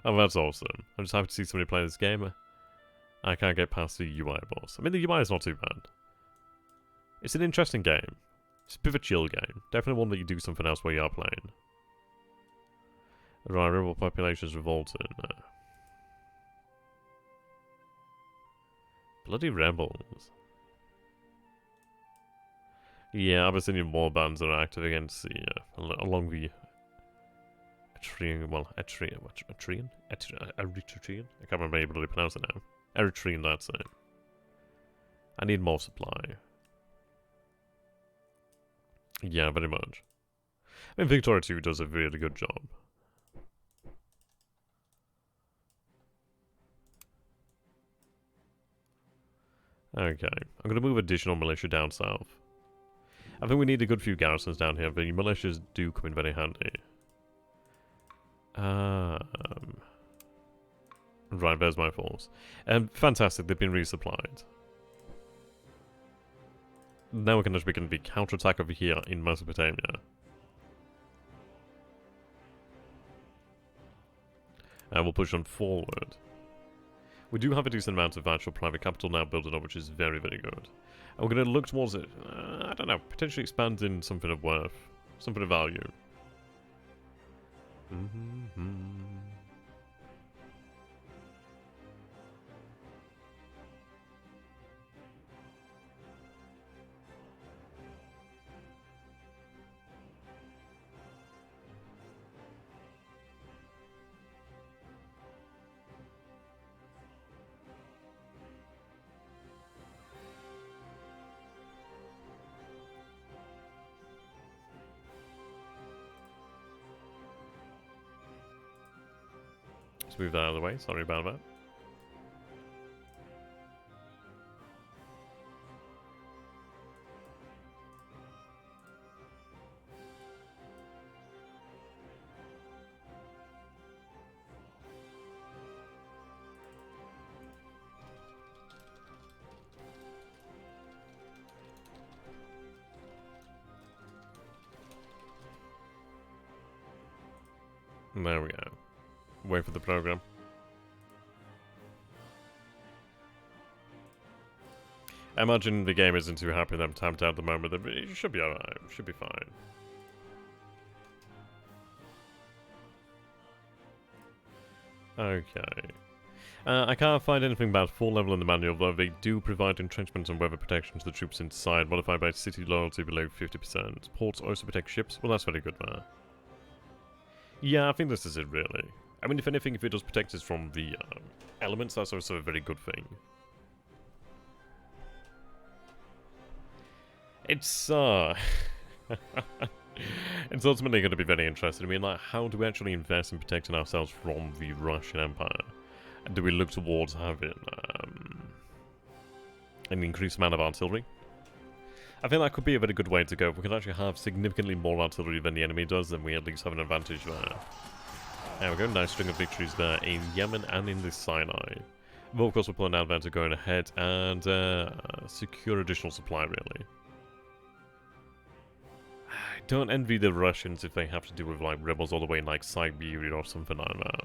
Oh, that's awesome. I'm just happy to see somebody play this game. I can't get past the UI boss. I mean, the UI is not too bad. It's an interesting game. It's a bit of a chill game. Definitely one that you do something else while you are playing. Right, rebel population is revolting. Bloody rebels. Yeah, Abyssinian war bands are active against the, along the Eritrean, well, Eritrean? I can't remember able to pronounce it now. Eritrean, that's it. I need more supply. Yeah, very much. I mean, Victoria 2 does a really good job. Okay, I'm going to move additional militia down south. I think we need a good few garrisons down here, but militias do come in very handy. Right, there's my force. Fantastic, they've been resupplied. Now we can just begin the counterattack over here in Mesopotamia. And we'll push on forward. We do have a decent amount of actual private capital now building up, which is very, very good. And we're going to look towards it, I don't know, potentially expanding something of worth, something of value. Let's move that out of the way. Sorry about that. There we go. Wait for the program. I imagine the game isn't too happy that I'm tapped out at the moment, but it should be alright. Should be fine. Okay. I can't find anything about full level in the manual, though they do provide entrenchments and weather protection to the troops inside, modified by city loyalty below 50%. Ports also protect ships. Well, that's very good there. Yeah, I think this is it, really. I mean, if anything, if it does protect us from the elements, that's also a very good thing. It's, it's ultimately going to be very interesting. I mean, like, how do we actually invest in protecting ourselves from the Russian Empire? And do we look towards having an increased amount of artillery? I think that could be a very good way to go. If we can actually have significantly more artillery than the enemy does, then we at least have an advantage there. There we go, nice string of victories there in Yemen and in the Sinai. But of course we're pulling out there to go ahead and secure additional supply, really. I don't envy the Russians if they have to deal with like rebels all the way in like Siberia or something like that.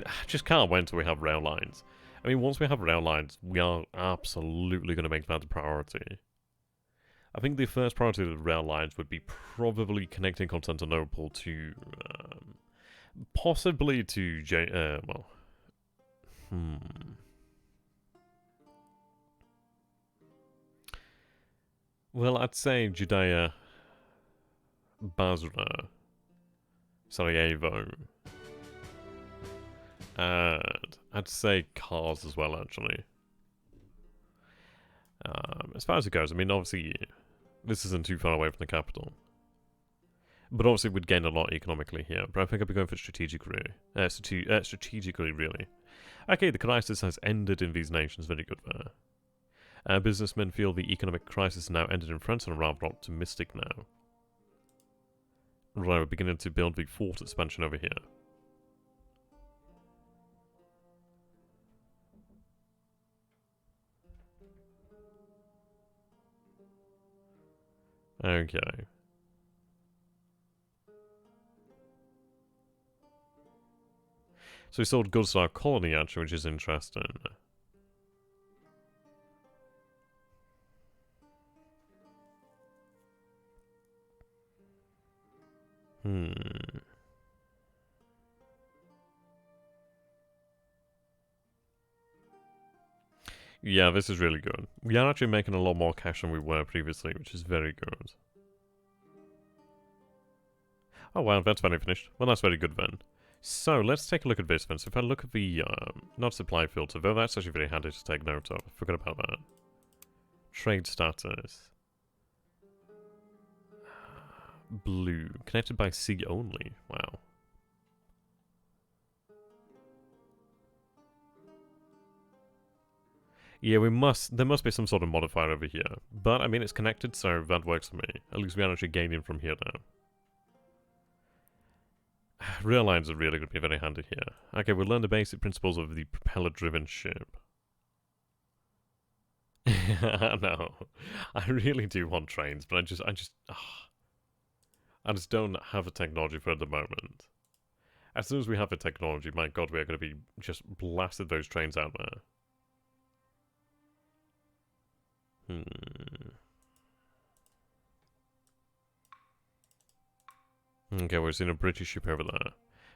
I just can't wait until we have rail lines. I mean, once we have rail lines, we are absolutely going to make that a priority. I think the first priority of the rail lines would be probably connecting Constantinople to, possibly to, Well, I'd say Judea, Basra, Sarajevo, and I'd say Kars as well, actually. As far as it goes, I mean, obviously, this isn't too far away from the capital. But obviously, we'd gain a lot economically here. But I think I'd be going for strategically, really. Okay, the crisis has ended in these nations. Very good there. Businessmen feel the economic crisis now ended in France and are rather optimistic now. Right, we're beginning to build the fort expansion over here. Okay. So we sold goods to our colony, actually, which is interesting. Yeah, this is really good. We are actually making a lot more cash than we were previously, which is very good. Oh wow, that's finally finished. Well, that's very good then. So, let's take a look at this then. So if I look at the, not supply filter, though that's actually very handy to take note of. I forgot about that. Trade status. Blue. Connected by sea only. Wow. Yeah, there must be some sort of modifier over here. But, I mean, it's connected, so that works for me. At least we are actually gaining from here now. Rail lines are really going to be very handy here. Okay, we'll learn the basic principles of the propeller-driven ship. No, I really do want trains, but I just don't have the technology for it at the moment. As soon as we have the technology, my god, we are going to be just blasted those trains out there. Okay, we're seeing a British ship over there.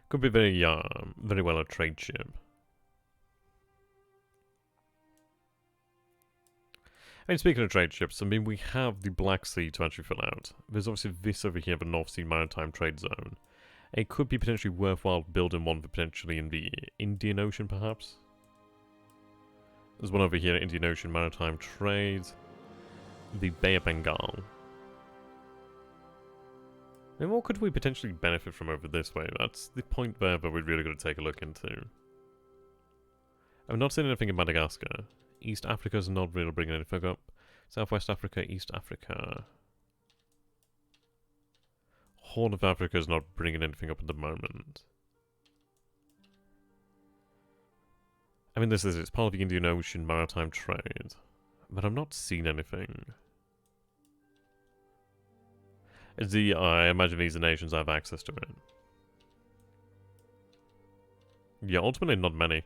Could be very well a trade ship. I mean, speaking of trade ships, I mean, we have the Black Sea to actually fill out. There's obviously this over here, the North Sea Maritime Trade Zone. It could be potentially worthwhile building one potentially in the Indian Ocean, perhaps. There's one over here, Indian Ocean Maritime Trade. The Bay of Bengal. And what could we potentially benefit from over this way? That's the point there that we're really going to take a look into. I've not seen anything in Madagascar. East Africa's not really bringing anything up. Southwest Africa, East Africa. Horn of Africa is not bringing anything up at the moment. I mean, it's part of the Indian Ocean maritime trade. But I'm not seeing anything. I imagine these nations have access to it. Yeah, ultimately not many.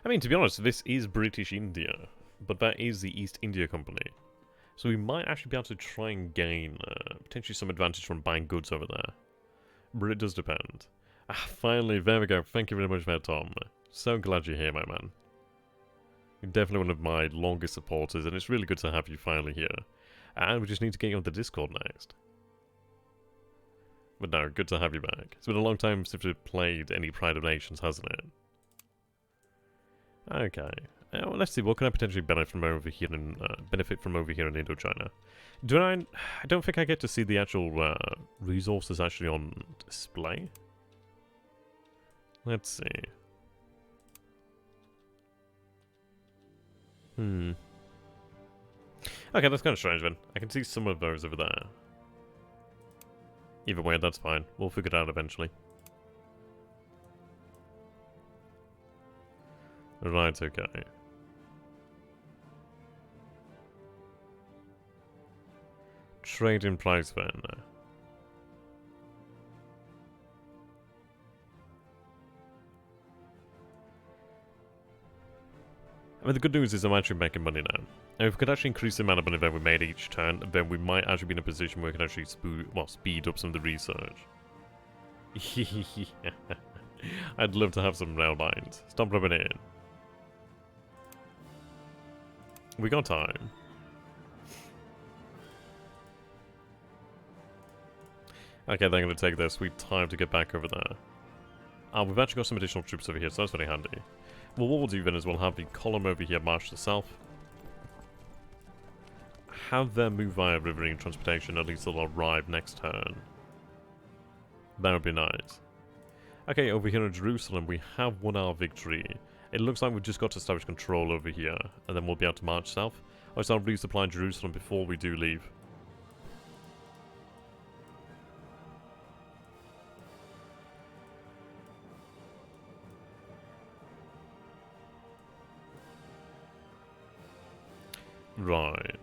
I mean, to be honest, this is British India, but that is the East India Company. So we might actually be able to try and gain potentially some advantage from buying goods over there. But it does depend. Finally, there we go. Thank you very much for that, Tom. So glad you're here, my man. You're definitely one of my longest supporters, and it's really good to have you finally here. And we just need to get you on the Discord next. But no, good to have you back. It's been a long time since we've played any Pride of Nations, hasn't it? Okay. Well, let's see. What can I potentially benefit from over here in Indochina? I don't think I get to see the actual resources actually on display. Let's see. Okay, that's kind of strange then. I can see some of those over there. Either way, that's fine. We'll figure it out eventually. Right, okay. Trade in price then. I mean, the good news is I'm actually making money now. And if we could actually increase the amount of money that we made each turn, then we might actually be in a position where we can actually speed up some of the research. I'd love to have some rail lines. Stop rubbing it in. We got time. Okay, they're going to take their sweet time to get back over there. We've actually got some additional troops over here, so that's very handy. Well, what we'll do then is we'll have the column over here march to the south. Have them move via riverine transportation, at least they'll arrive next turn. That would be nice. Okay, over here in Jerusalem, we have won our victory. It looks like we've just got to establish control over here, and then we'll be able to march south. I'll start resupplying Jerusalem before we do leave. Right.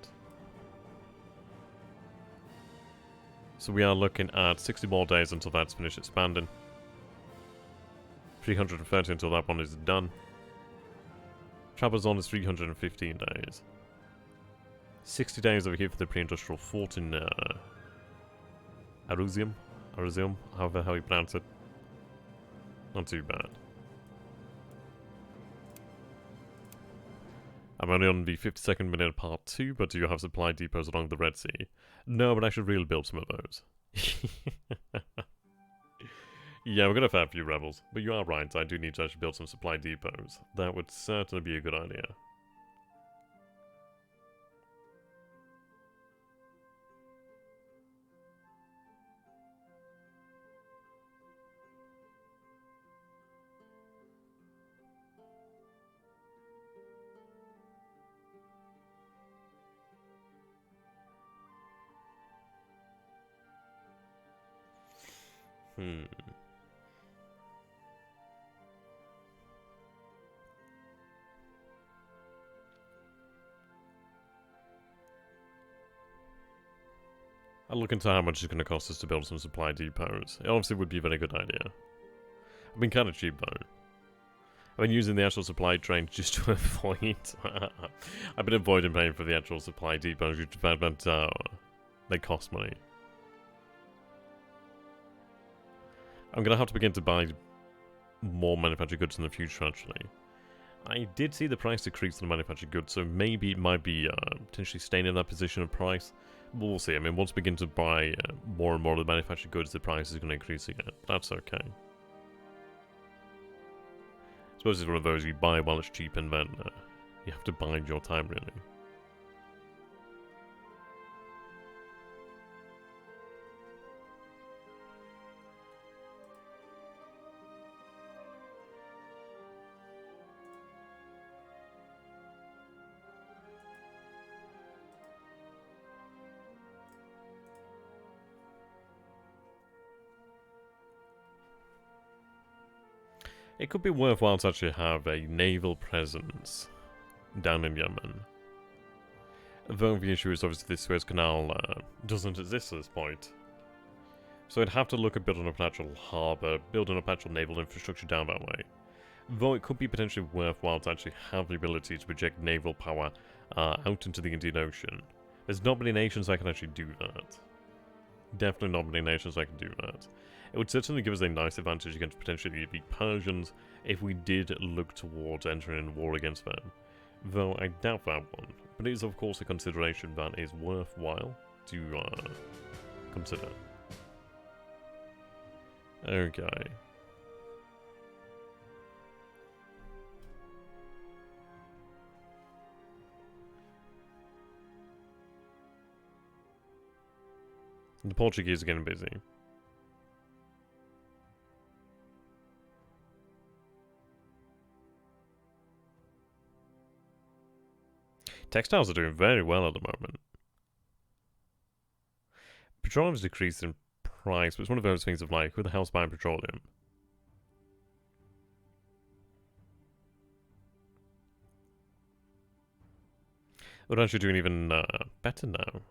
So we are looking at 60 more days until that's finished expanding. 330 until that one is done. Travel zone is 315 days. 60 days over here for the pre-industrial fort in Aruzium, however how you pronounce it. Not too bad. I'm only on the 52nd minute of part 2, but do you have supply depots along the Red Sea? No, but I should really build some of those. Yeah, we're gonna have a few rebels, but you are right, I do need to actually build some supply depots. That would certainly be a good idea. I'll look into how much it's going to cost us to build some supply depots. It obviously would be a very good idea. I've been kind of cheap though. I've been using the actual supply train just to avoid... I've been avoiding paying for the actual supply depots due to the fact that they cost money. I'm going to have to begin to buy more manufactured goods in the future, actually. I did see the price decrease on the manufactured goods, so maybe it might be potentially staying in that position of price. But we'll see. I mean, once we begin to buy more and more of the manufactured goods, the price is going to increase again. That's okay. suppose it's one of those you buy while it's cheap and then you have to bide your time, really. It could be worthwhile to actually have a naval presence down in Yemen. Though the issue is obviously the Suez Canal doesn't exist at this point. So I'd have to look at building up an actual harbour, building up actual naval infrastructure down that way. Though it could be potentially worthwhile to actually have the ability to project naval power out into the Indian Ocean. There's not many nations that can actually do that. Definitely not many nations that can do that. It would certainly give us a nice advantage against potentially the Persians if we did look towards entering in war against them. Though I doubt that one. But it is of course a consideration that is worthwhile to consider. Okay. The Portuguese are getting busy. Textiles are doing very well at the moment. Petroleum has decreased in price, but it's one of those things of like, who the hell's buying petroleum? We're actually doing even better now.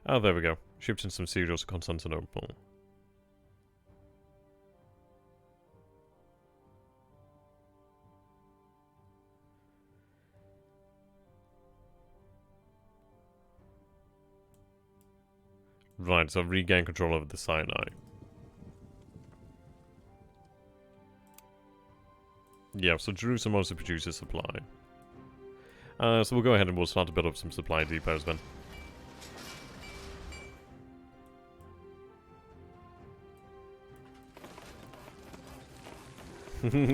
Oh, there we go. Shipped in some cereals to Constantinople. Right, so regain control over the Sinai. Yeah, so Jerusalem also produces supply. So we'll go ahead and we'll start to build up some supply depots then.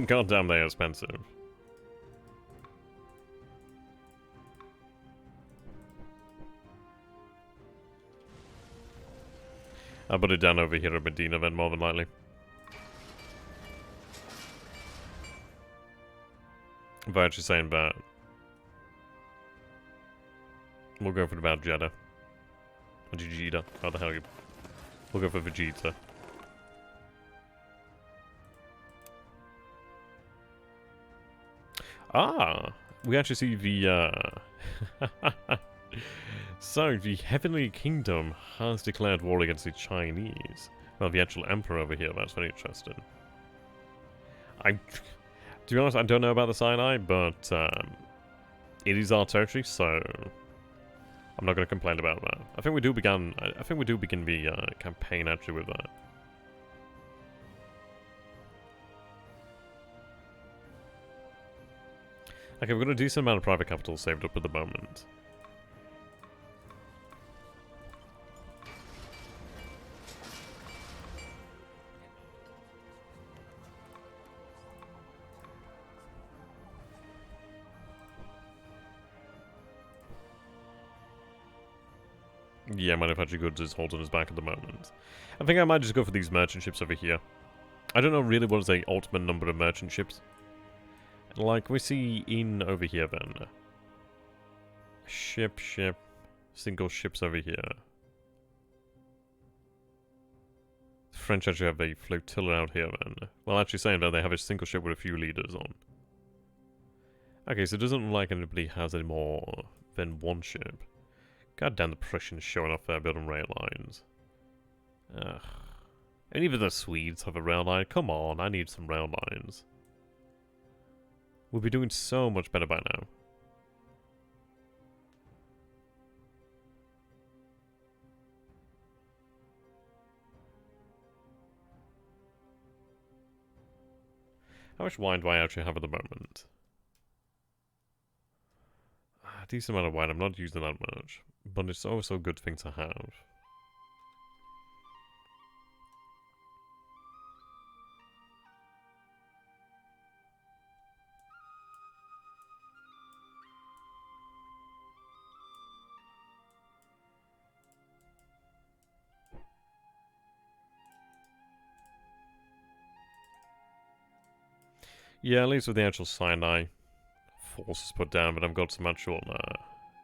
God damn, they're expensive. I'll put it down over here at Medina then, more than likely. If I actually saying that, we'll go for about Jeddah. Or Jijida, how the hell you... We'll go for Vegeta. Ah! We actually see the, So, the Heavenly Kingdom has declared war against the Chinese. Well, the actual Emperor over here, that's very interesting. To be honest, I don't know about the Sinai, but it is our territory, so I'm not going to complain about that. I think we do begin the campaign actually with that. Okay, we've got a decent amount of private capital saved up at the moment. Yeah, manufactured goods is holding us back at the moment. I think I might just go for these merchant ships over here. I don't know really what is the ultimate number of merchant ships. Like we see in over here then. Ship, single ships over here. The French actually have a flotilla out here then. Well, actually saying that they have a single ship with a few leaders on. Okay, so it doesn't look like anybody has any more than one ship. God damn, the Prussians showing off their building rail lines. Ugh. And even the Swedes have a rail line. Come on, I need some rail lines. We'll be doing so much better by now. How much wine do I actually have at the moment? A decent amount of wine. I'm not using that much. But it's also a good thing to have. Yeah, at least with the actual Sinai forces put down, but I've got some actual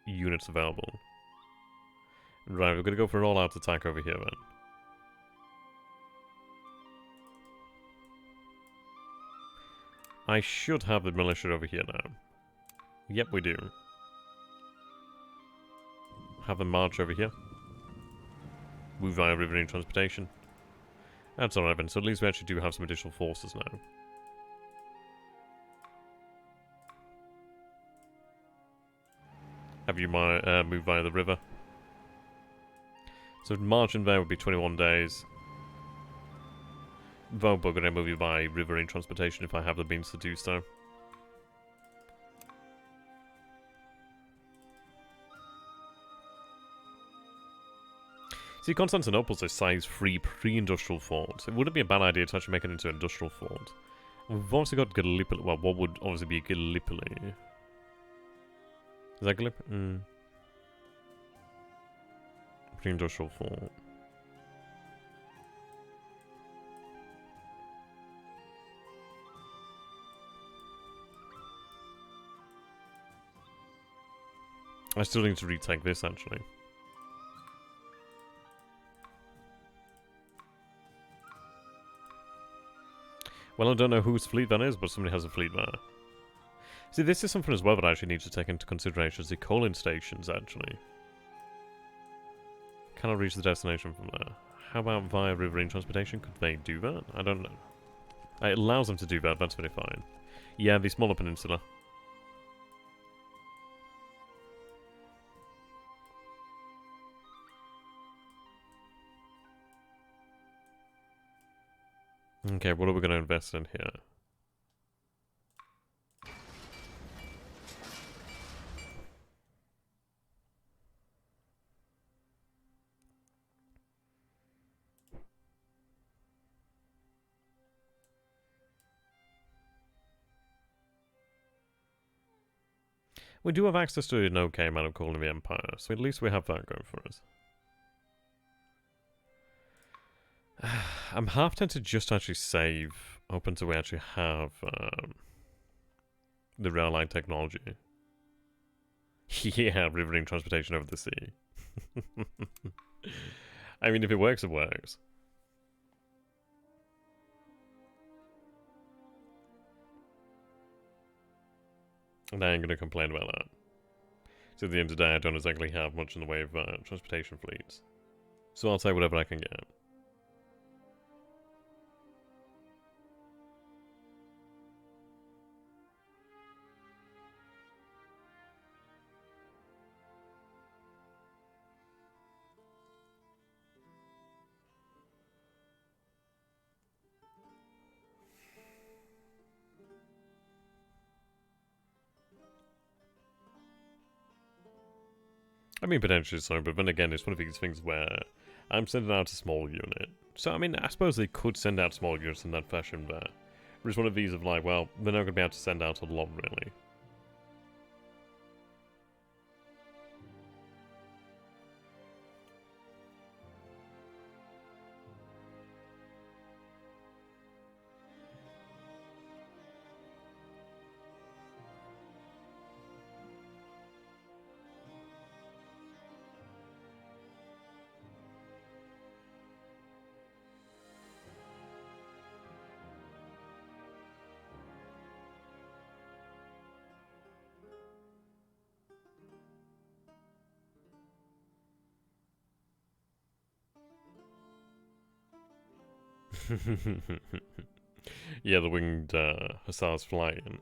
units available. Right, we're going to go for an all-out attack over here then. I should have the militia over here now. Yep, we do. Have them march over here. Move via riverine transportation. That's alright then, so at least we actually do have some additional forces now. Have you move via the river. So marching there would be 21 days. Though we're going to move you by riverine transportation if I have the means to do so. See, Constantinople's a size 3 pre-industrial fort. It wouldn't be a bad idea to actually make it into an industrial fort. We've also got Gallipoli. Well, what would obviously be Gallipoli? Is that Gallipoli? Pre-industrial fort. I still need to retake this, actually. Well, I don't know whose fleet that is, but somebody has a fleet there. See, this is something as well that I actually need to take into consideration, is the coaling stations, actually. Cannot reach the destination from there. How about via riverine transportation? Could they do that? I don't know. It allows them to do that, that's very fine. Yeah, the smaller peninsula. Okay, what are we going to invest in here? We do have access to an okay amount of coal in the Empire, so at least we have that going for us. I'm half tempted just to actually save up until we actually have the rail line technology. Yeah, riverine transportation over the sea. I mean, if it works, it works. And I ain't gonna complain about that. So at the end of the day, I don't exactly have much in the way of transportation fleets. So I'll take whatever I can get. I mean, potentially so, but then again, it's one of these things where I'm sending out a small unit. So, I mean, I suppose they could send out small units in that fashion there. But it's one of these of like, well, they're not going to be able to send out a lot, really. Yeah, the winged hussars flying.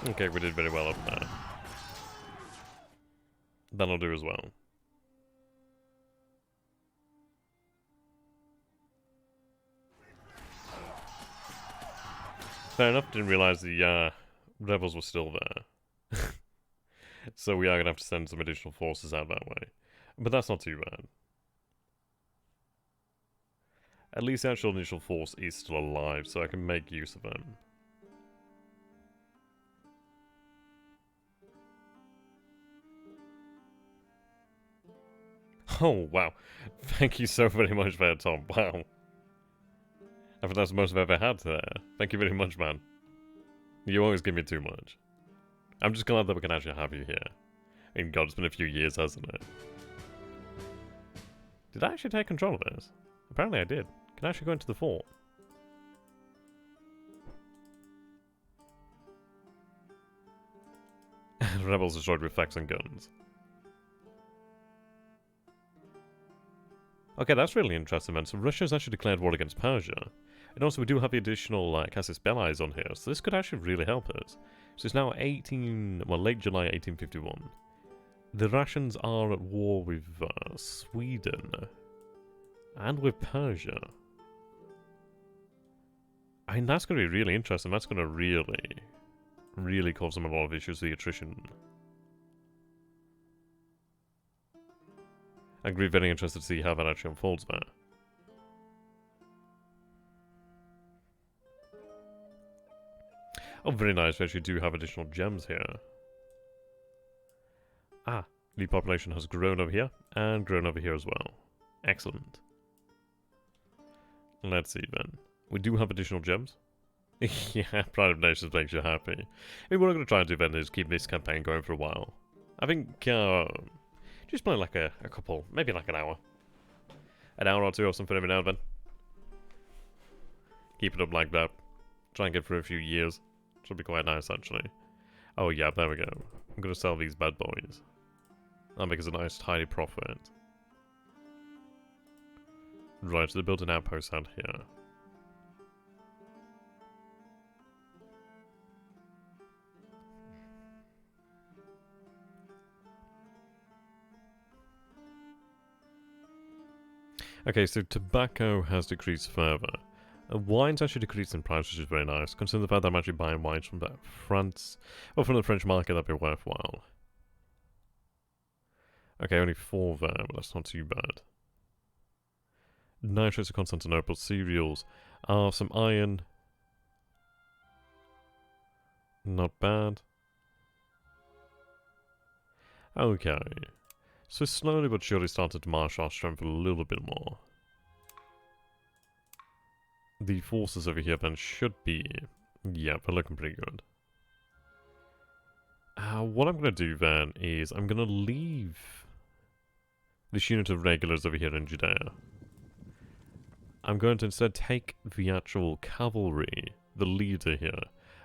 Okay, we did very well up there. That'll do as well. Fair enough, didn't realise the rebels were still there. So we are going to have to send some additional forces out that way. But that's not too bad. At least the actual initial force is still alive, so I can make use of them. Oh, wow. Thank you so very much for that, Tom. Wow. I think that's the most I've ever had there. Thank you very much, man. You always give me too much. I'm just glad that we can actually have you here. I mean, God, it's been a few years, hasn't it? Did I actually take control of this? Apparently I did. Can I actually go into the fort? Rebels destroyed with effects and guns. Okay, that's really interesting, man. So Russia's actually declared war against Persia. And also we do have the additional casus belli on here, so this could actually really help us. So it's now late July 1851. The Russians are at war with Sweden. And with Persia. I mean, that's going to be really interesting. That's going to really cause them a lot of issues with the attrition. I'm going to be very interested to see how that actually unfolds there. Oh, very nice. We actually do have additional gems here. Ah, the population has grown over here, and grown over here as well. Excellent. Let's see then. We do have additional gems. Yeah, Pride of Nations makes you happy. I mean, what I'm going to try and do then is keep this campaign going for a while. I think, just play like a couple, maybe like an hour. An hour or two or something every now and then. Keep it up like that. Try and get through a few years. Should be quite nice, actually. Oh yeah, there we go. I'm going to sell these bad boys. That makes a nice, tidy profit. Right, so they built an outpost out here. Okay, so tobacco has decreased further. Wine's actually decreased in price, which is very nice. Considering the fact that I'm actually buying wines from France, or from the French market, that'd be worthwhile. Okay, only 4 there, but that's not too bad. Nitrates of Constantinople, cereals, some iron. Not bad. Okay. So slowly but surely started to march our strength a little bit more. The forces over here then should be... yeah, they're looking pretty good. What I'm going to do then is I'm going to leave this unit of regulars over here in Judea. I'm going to instead take the actual cavalry, the leader here,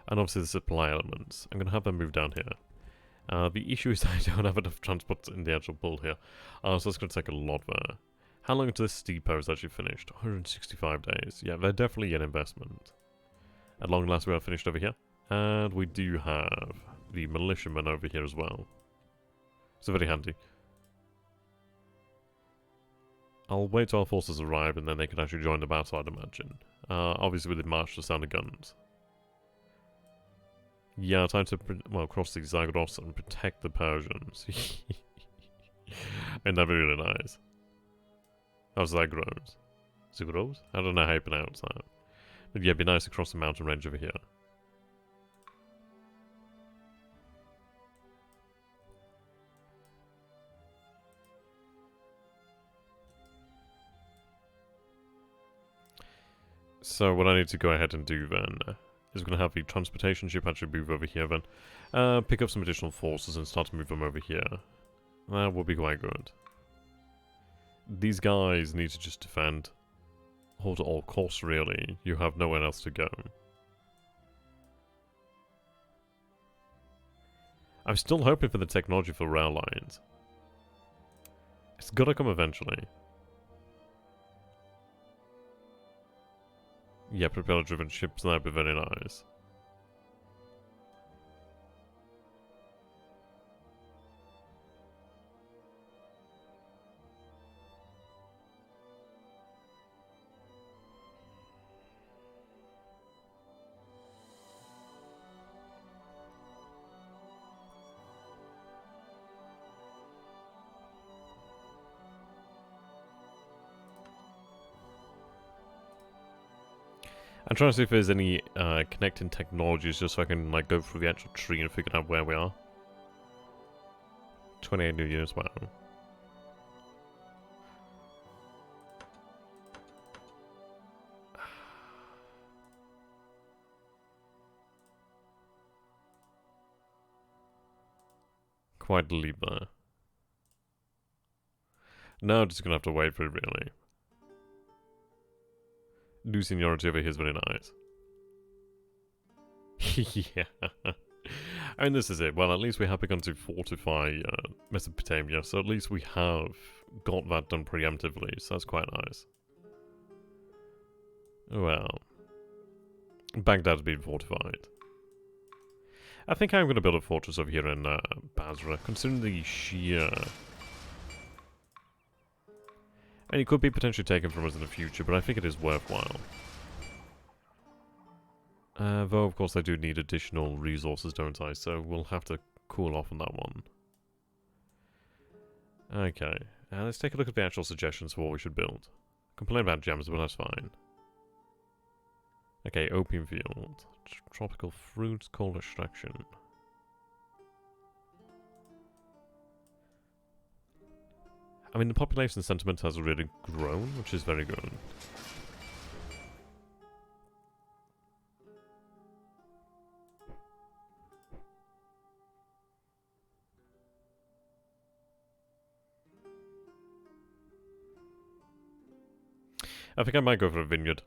and obviously the supply elements. I'm going to have them move down here. The issue is I don't have enough transport in the actual build here, so it's going to take a lot there. How long until this depot is actually finished? 165 days. Yeah, they're definitely an investment. At long last we are finished over here. And we do have the militiamen over here as well. So very handy. I'll wait till our forces arrive and then they can actually join the battle, I'd imagine. Obviously with the march to sound of guns. Yeah, time to cross the Zagros and protect the Persians. And that'd be really nice. How's that grows? Zagros? I don't know how you pronounce that. But yeah, it'd be nice to cross the mountain range over here. So what I need to go ahead and do then is we're going to have the transportation ship actually move over here then. Pick up some additional forces and start to move them over here. That will be quite good. These guys need to just defend. Hold at all costs, really. You have nowhere else to go. I'm still hoping for the technology for rail lines. It's gotta come eventually. Yeah, propeller-driven ships, that'd be very nice. I'm trying to see if there's any connecting technologies just so I can like go through the actual tree and figure out where we are. 28 new units, wow. Quite the leap there. Now just gonna have to wait for it really. New seniority over here is very nice. Yeah. I mean, this is it. Well, at least we have begun to fortify Mesopotamia, so at least we have got that done preemptively, so that's quite nice. Well, Baghdad's been fortified. I think I'm going to build a fortress over here in Basra, considering the sheer... And it could be potentially taken from us in the future, but I think it is worthwhile. Though, of course, I do need additional resources, don't I? So we'll have to cool off on that one. Okay, let's take a look at the actual suggestions for what we should build. Complain about gems, but that's fine. Okay, opium field. Tropical fruits, coal extraction. I mean, the population sentiment has really grown, which is very good. I think I might go for a vineyard.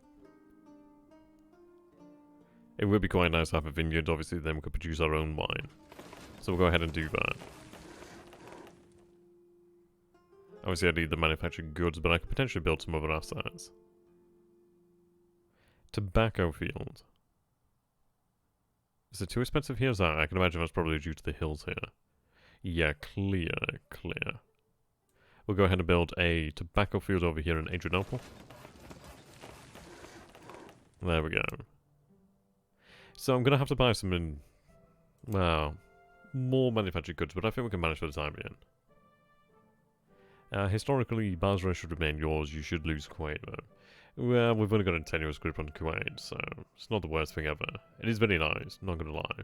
It would be quite nice to have a vineyard, obviously then we could produce our own wine. So we'll go ahead and do that. Obviously I need the manufactured goods, but I could potentially build some other assets. Tobacco field. Is it too expensive here? Is that? I can imagine that's probably due to the hills here. Yeah, clear. We'll go ahead and build a tobacco field over here in Adrianople. There we go. So I'm going to have to buy some well, more manufactured goods, but I think we can manage for the time being. Historically, Basra should remain yours. You should lose Kuwait, though. Well, we've only got a tenuous grip on Kuwait, so it's not the worst thing ever. It is very nice, not going to lie.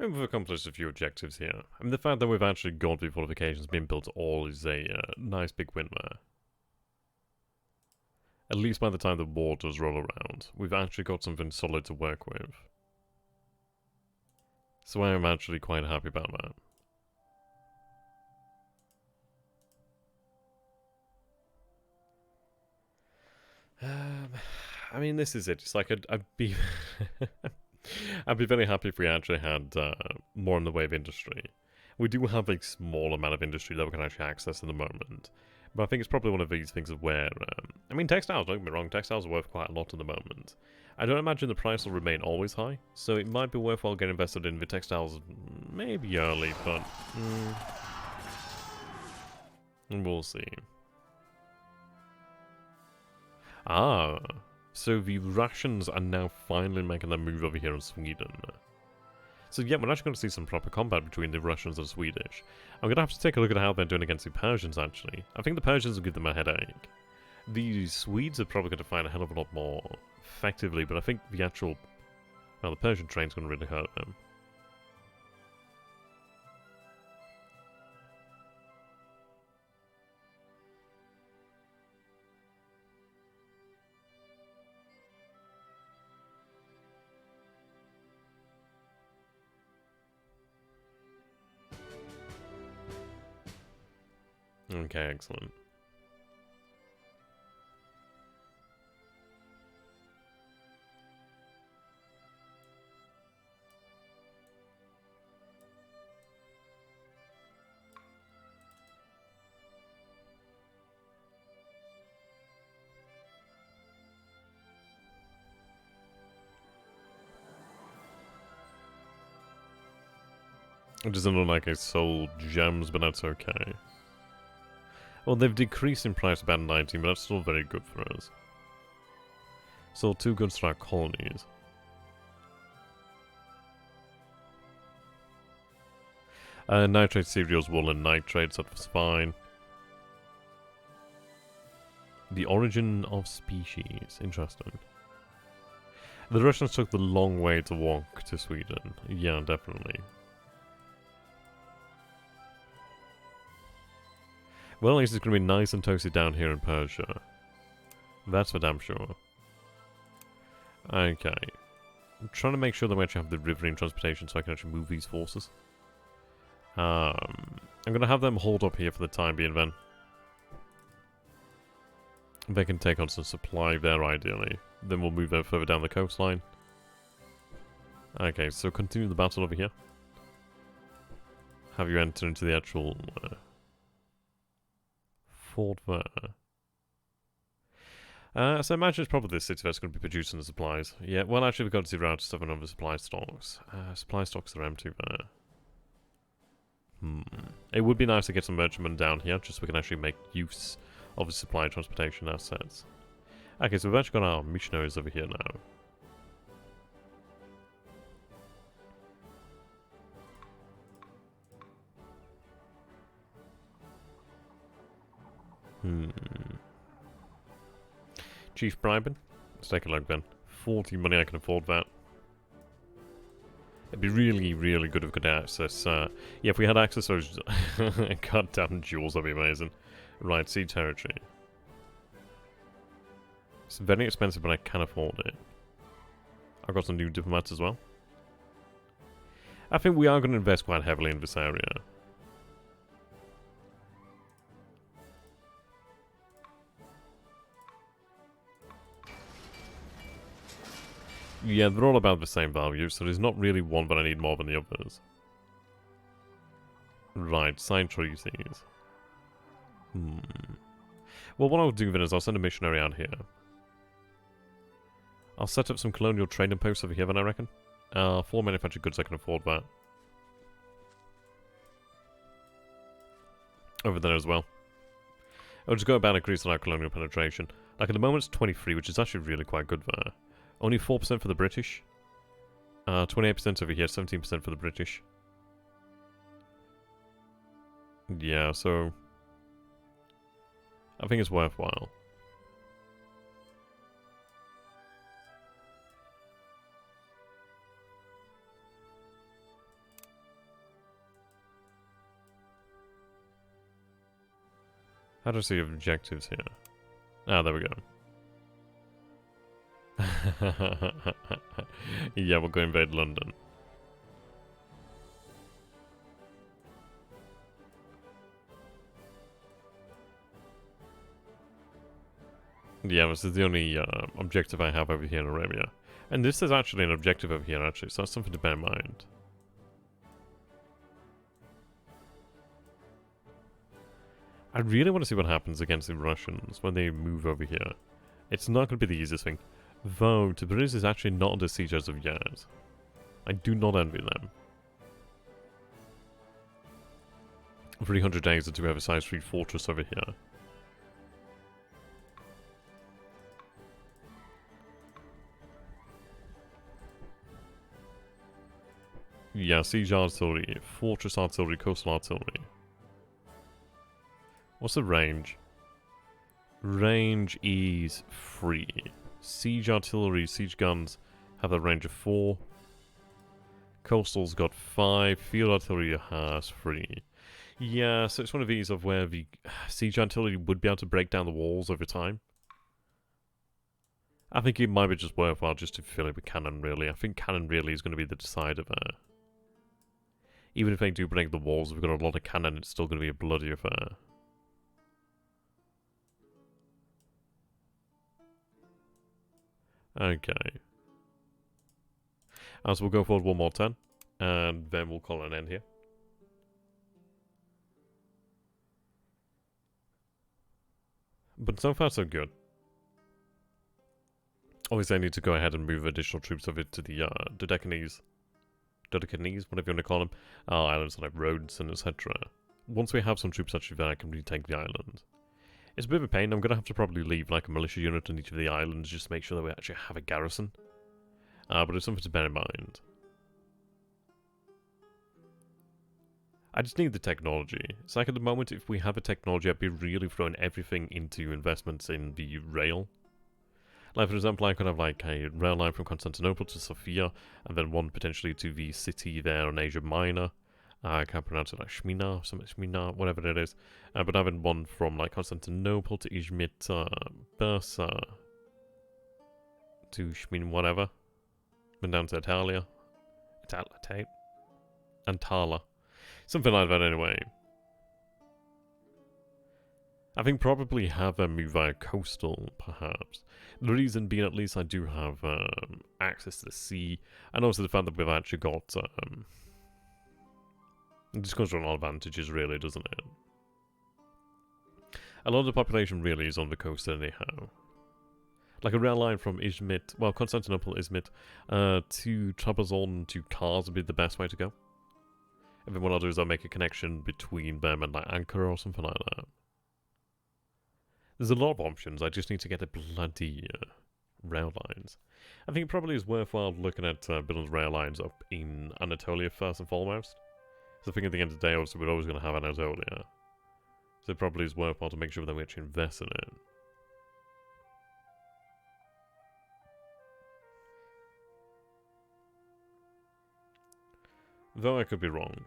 And we've accomplished a few objectives here. I mean, the fact that we've actually got the fortifications being built all is a nice big win there. At least by the time the war does roll around, we've actually got something solid to work with. So I am actually quite happy about that. I mean, this is it. It's like I'd be... I'd be very happy if we actually had more in the way of industry. We do have a small amount of industry that we can actually access in the moment. But I think it's probably one of these things of where... I mean, textiles, don't get me wrong, textiles are worth quite a lot at the moment. I don't imagine the price will remain always high, so it might be worthwhile getting invested in the textiles maybe early, but... we'll see. Ah... So the Russians are now finally making their move over here in Sweden. So yeah, we're actually going to see some proper combat between the Russians and the Swedish. I'm going to have to take a look at how they're doing against the Persians, actually. I think the Persians will give them a headache. The Swedes are probably going to fight a hell of a lot more effectively, but I think the actual... well, the Persian train's going to really hurt them. Okay, excellent. It doesn't look like I sold gems, but that's okay. Well, they've decreased in price about 19, but that's still very good for us. Sold 2 goods to our colonies. Nitrate cereals, wool, and nitrates, that was fine. The origin of species, interesting. The Russians took the long way to walk to Sweden. Yeah, definitely. Well, at least it's going to be nice and toasty down here in Persia. That's for damn sure. Okay. I'm trying to make sure that we actually have the riverine transportation so I can actually move these forces. I'm going to have them hold up here for the time being then. They can take on some supply there, ideally. Then we'll move them further down the coastline. Okay, so continue the battle over here. Have you enter into the actual fort there. So I imagine it's probably this city that's going to be producing the supplies. Yeah, well actually we've got to zero out stuff on the supply stocks. Supply stocks are empty there. It would be nice to get some merchantmen down here, just so we can actually make use of the supply and transportation assets. Okay, so we've actually got our missionaries over here now. Chief bribing? Let's take a look then. 40 money, I can afford that. It'd be really, really good if we could access, yeah, if we had access to those goddamn jewels, that'd be amazing. Right, sea territory. It's very expensive, but I can afford it. I've got some new diplomats as well. I think we are going to invest quite heavily in this area. Yeah, they're all about the same value, so there's not really one that I need more than the others. Right, sign treaties. Well, what I'll do then is I'll send a missionary out here. I'll set up some colonial trading posts over here then, I reckon. 4 manufactured goods, I can afford that. Over there as well. I'll just go about increasing our colonial penetration. Like at the moment it's 23, which is actually really quite good there. Only 4% for the British. 28% over here, 17% for the British. Yeah, so I think it's worthwhile. How do I see objectives here? Ah, there we go. Yeah, we'll go invade London. Yeah, this is the only objective I have over here in Arabia. And this is actually an objective over here, actually, so that's something to bear in mind. I really want to see what happens against the Russians when they move over here. It's not going to be the easiest thing. Though, Tabriz is actually not under siege as of yet. I do not envy them. 300 days until we have a size 3 fortress over here. Yeah, siege artillery, fortress artillery, coastal artillery. What's the range? Range is 3. Siege artillery, siege guns have a range of 4. Coastal's got 5. Field artillery has 3. Yeah, so it's one of these of where the siege artillery would be able to break down the walls over time. I think it might be just worthwhile just to fill it with cannon, really. I think cannon really is going to be the decider there. Even if they do break the walls, we've got a lot of cannon, it's still going to be a bloody affair. Okay. So we'll go forward one more turn, and then we'll call an end here. But so far, so good. Obviously, I need to go ahead and move additional troops over to the Dodecanese, whatever you want to call them, islands like Rhodes and etc. Once we have some troops actually there, I can retake the island. It's a bit of a pain. I'm going to have to probably leave like a militia unit on each of the islands just to make sure that we actually have a garrison. But it's something to bear in mind. I just need the technology. It's like at the moment, if we have a technology, I'd be really throwing everything into investments in the rail. Like, for example, I could have like a rail line from Constantinople to Sofia, and then one potentially to the city there on Asia Minor. I can't pronounce it, like Shmina, something Shmina, whatever it is. But having one from like Constantinople to Izmit, Bursa, to Shmin, whatever. Then down to Italia. Antala. Something like that anyway. I think probably have them move via coastal, perhaps. The reason being, at least I do have access to the sea, and also the fact that we've actually got it just comes from all advantages, really, doesn't it? A lot of the population really is on the coast anyhow. Like a rail line from Izmit, well, Constantinople, Izmit, to Trabzon to Kars would be the best way to go. And then what I'll do is I'll make a connection between them and like Ankara or something like that. There's a lot of options, I just need to get the bloody rail lines. I think it probably is worthwhile looking at building rail lines up in Anatolia first and foremost. So I think at the end of the day, obviously, we're always going to have Anatolia. So it probably is worthwhile to make sure that we actually invest in it. Though I could be wrong.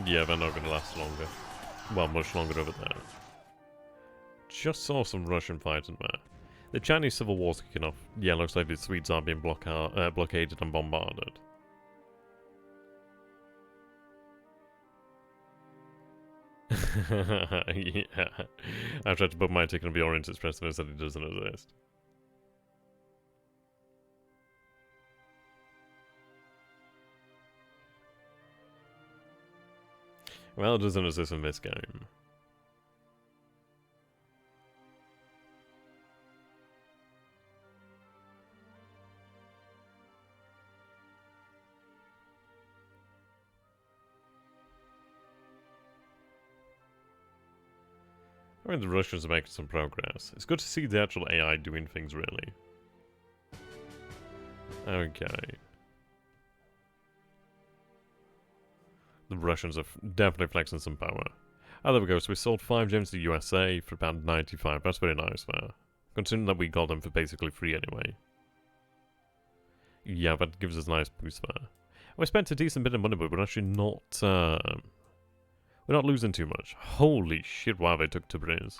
Yeah, they're not going to last longer. Well, much longer over there. Just saw some Russian fighting there. The Chinese Civil War's kicking off. Yeah, looks like the Swedes are being blockaded and bombarded. Yeah. I've tried to put my ticket on the Orient Express and it said it doesn't exist. Well, it doesn't exist in this game. I mean, the Russians are making some progress. It's good to see the actual AI doing things, really. Okay. The Russians are definitely flexing some power. Oh, there we go. So we sold 5 gems to the USA for about 95. That's very nice there. Considering that we got them for basically free anyway. Yeah, that gives us a nice boost there. We spent a decent bit of money, but we're actually not... we're not losing too much. Holy shit, wow, they took Tabriz.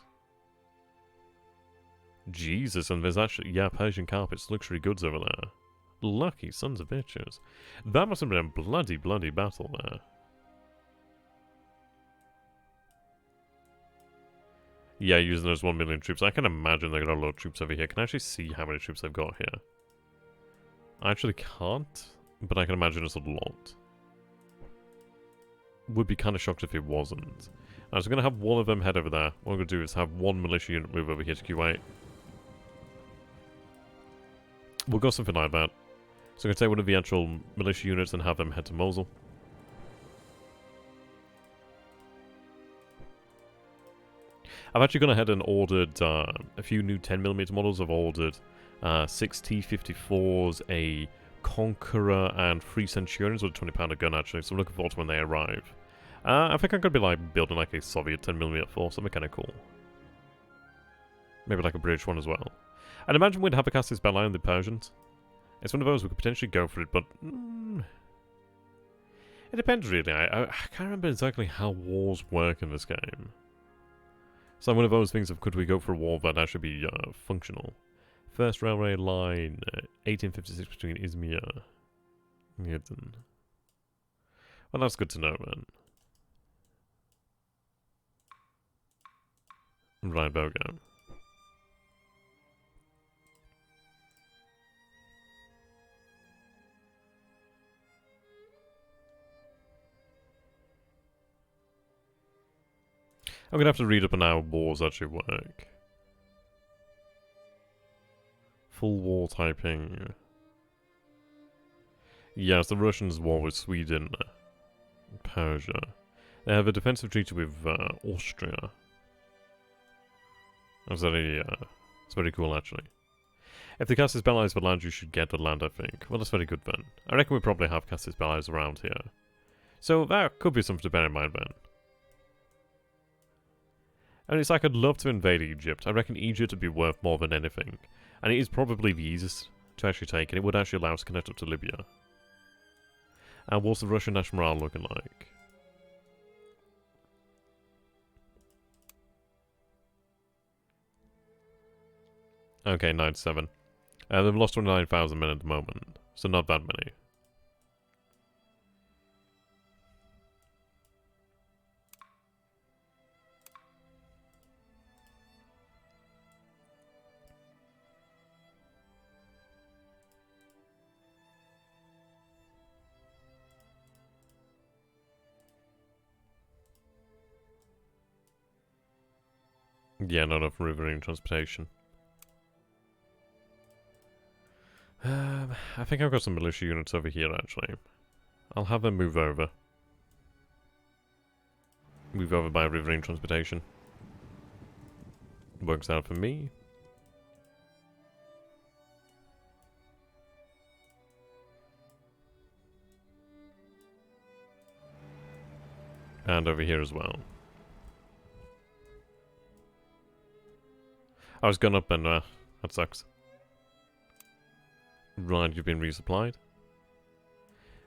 Jesus, and there's actually... Yeah, Persian carpets, luxury goods over there. Lucky sons of bitches. That must have been a bloody, bloody battle there. Yeah, using those 1 million troops. I can imagine they've got a lot of troops over here. Can I actually see how many troops they've got here? I actually can't, but I can imagine it's a lot. Would be kind of shocked if it wasn't. So I'm going to have one of them head over there. What I'm going to do is have one militia unit move over here to Kuwait. We'll go something like that. So I'm going to take one of the actual militia units and have them head to Mosul. I've actually gone ahead and ordered a few new 10mm models. I've ordered 6 T-54s, a Conqueror, and 3 Centurions with a £20 a gun, actually. So I'm looking forward to when they arrive. I think I'm going to be like building like a Soviet 10mm force, something kind of cool. Maybe like a British one as well. I'd imagine we'd have a Cassis Belli on the Persians. It's one of those we could potentially go for it, but... it depends really. I can't remember exactly how wars work in this game. So one of those things of could we go for a war that actually be functional. First railway line, 1856 between Izmir and Yedin. Well, that's good to know, then. Right, there we go. I'm gonna have to read up on how wars actually work. Full war typing. Yes, the Russians war with Sweden. Persia. They have a defensive treaty with Austria. That's very, it's very cool, actually. If the Cassis Belli is the land, you should get the land, I think. Well, that's very good, then. I reckon we probably have Cassis Belli around here. So that could be something to bear in mind, then. And it's like, I'd love to invade Egypt. I reckon Egypt would be worth more than anything. And it is probably the easiest to actually take, and it would actually allow us to connect up to Libya. And what's the Russian national morale looking like? Okay, 97. They've lost 29,000 men at the moment, so not that many. Yeah, not enough riverine transportation. I think I've got some militia units over here, actually. I'll have them move over. Move over by riverine transportation. Works out for me. And over here as well. I was gone up and, that sucks. Right, you've been resupplied.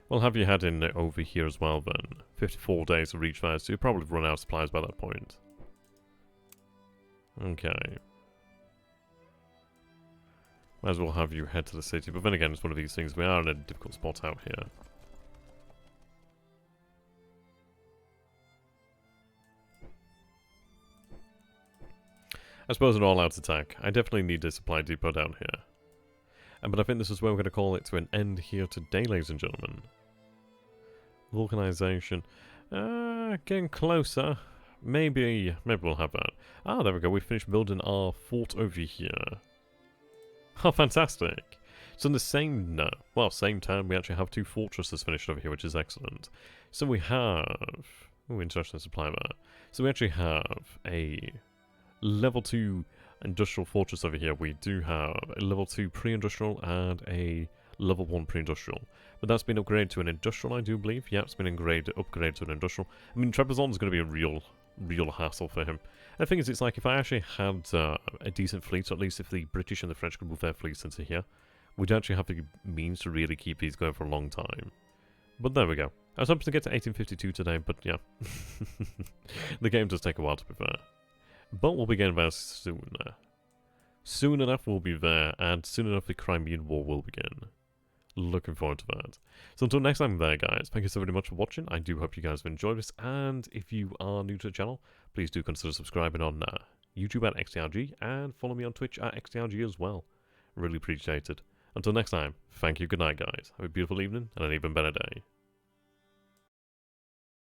We'll have you head in over here as well then. 54 days to reach there, so you'll probably run out of supplies by that point. Okay. Might as well have you head to the city, but then again, it's one of these things, we are in a difficult spot out here. I suppose an all-out attack. I definitely need a supply depot down here. But I think this is where we're going to call it to an end here today, ladies and gentlemen. Vulcanization. Getting closer. Maybe we'll have that. Ah, there we go. We finished building our fort over here. Oh, fantastic. So in the same, same time, we actually have 2 fortresses finished over here, which is excellent. So we have... Ooh, international supply there. So we actually have a level 2 industrial fortress over here. We do have a level 2 pre-industrial and a level 1 pre-industrial. But that's been upgraded to an industrial, I do believe. Yeah, it's been upgraded to an industrial. I mean, Trebizond's going to be a real hassle for him. And the thing is, it's like if I actually had a decent fleet, or at least if the British and the French could move their fleets into here, we'd actually have the means to really keep these going for a long time. But there we go. I was hoping to get to 1852 today, but yeah. The game does take a while to be fair. But we'll be getting there soon. Soon enough we'll be there, and soon enough the Crimean War will begin. Looking forward to that. So until next time there, guys, thank you so very much for watching. I do hope you guys have enjoyed this, and if you are new to the channel, please do consider subscribing on YouTube at XTRG, and follow me on Twitch at XTRG as well. Really appreciate it. Until next time, thank you, good night, guys. Have a beautiful evening, and an even better day.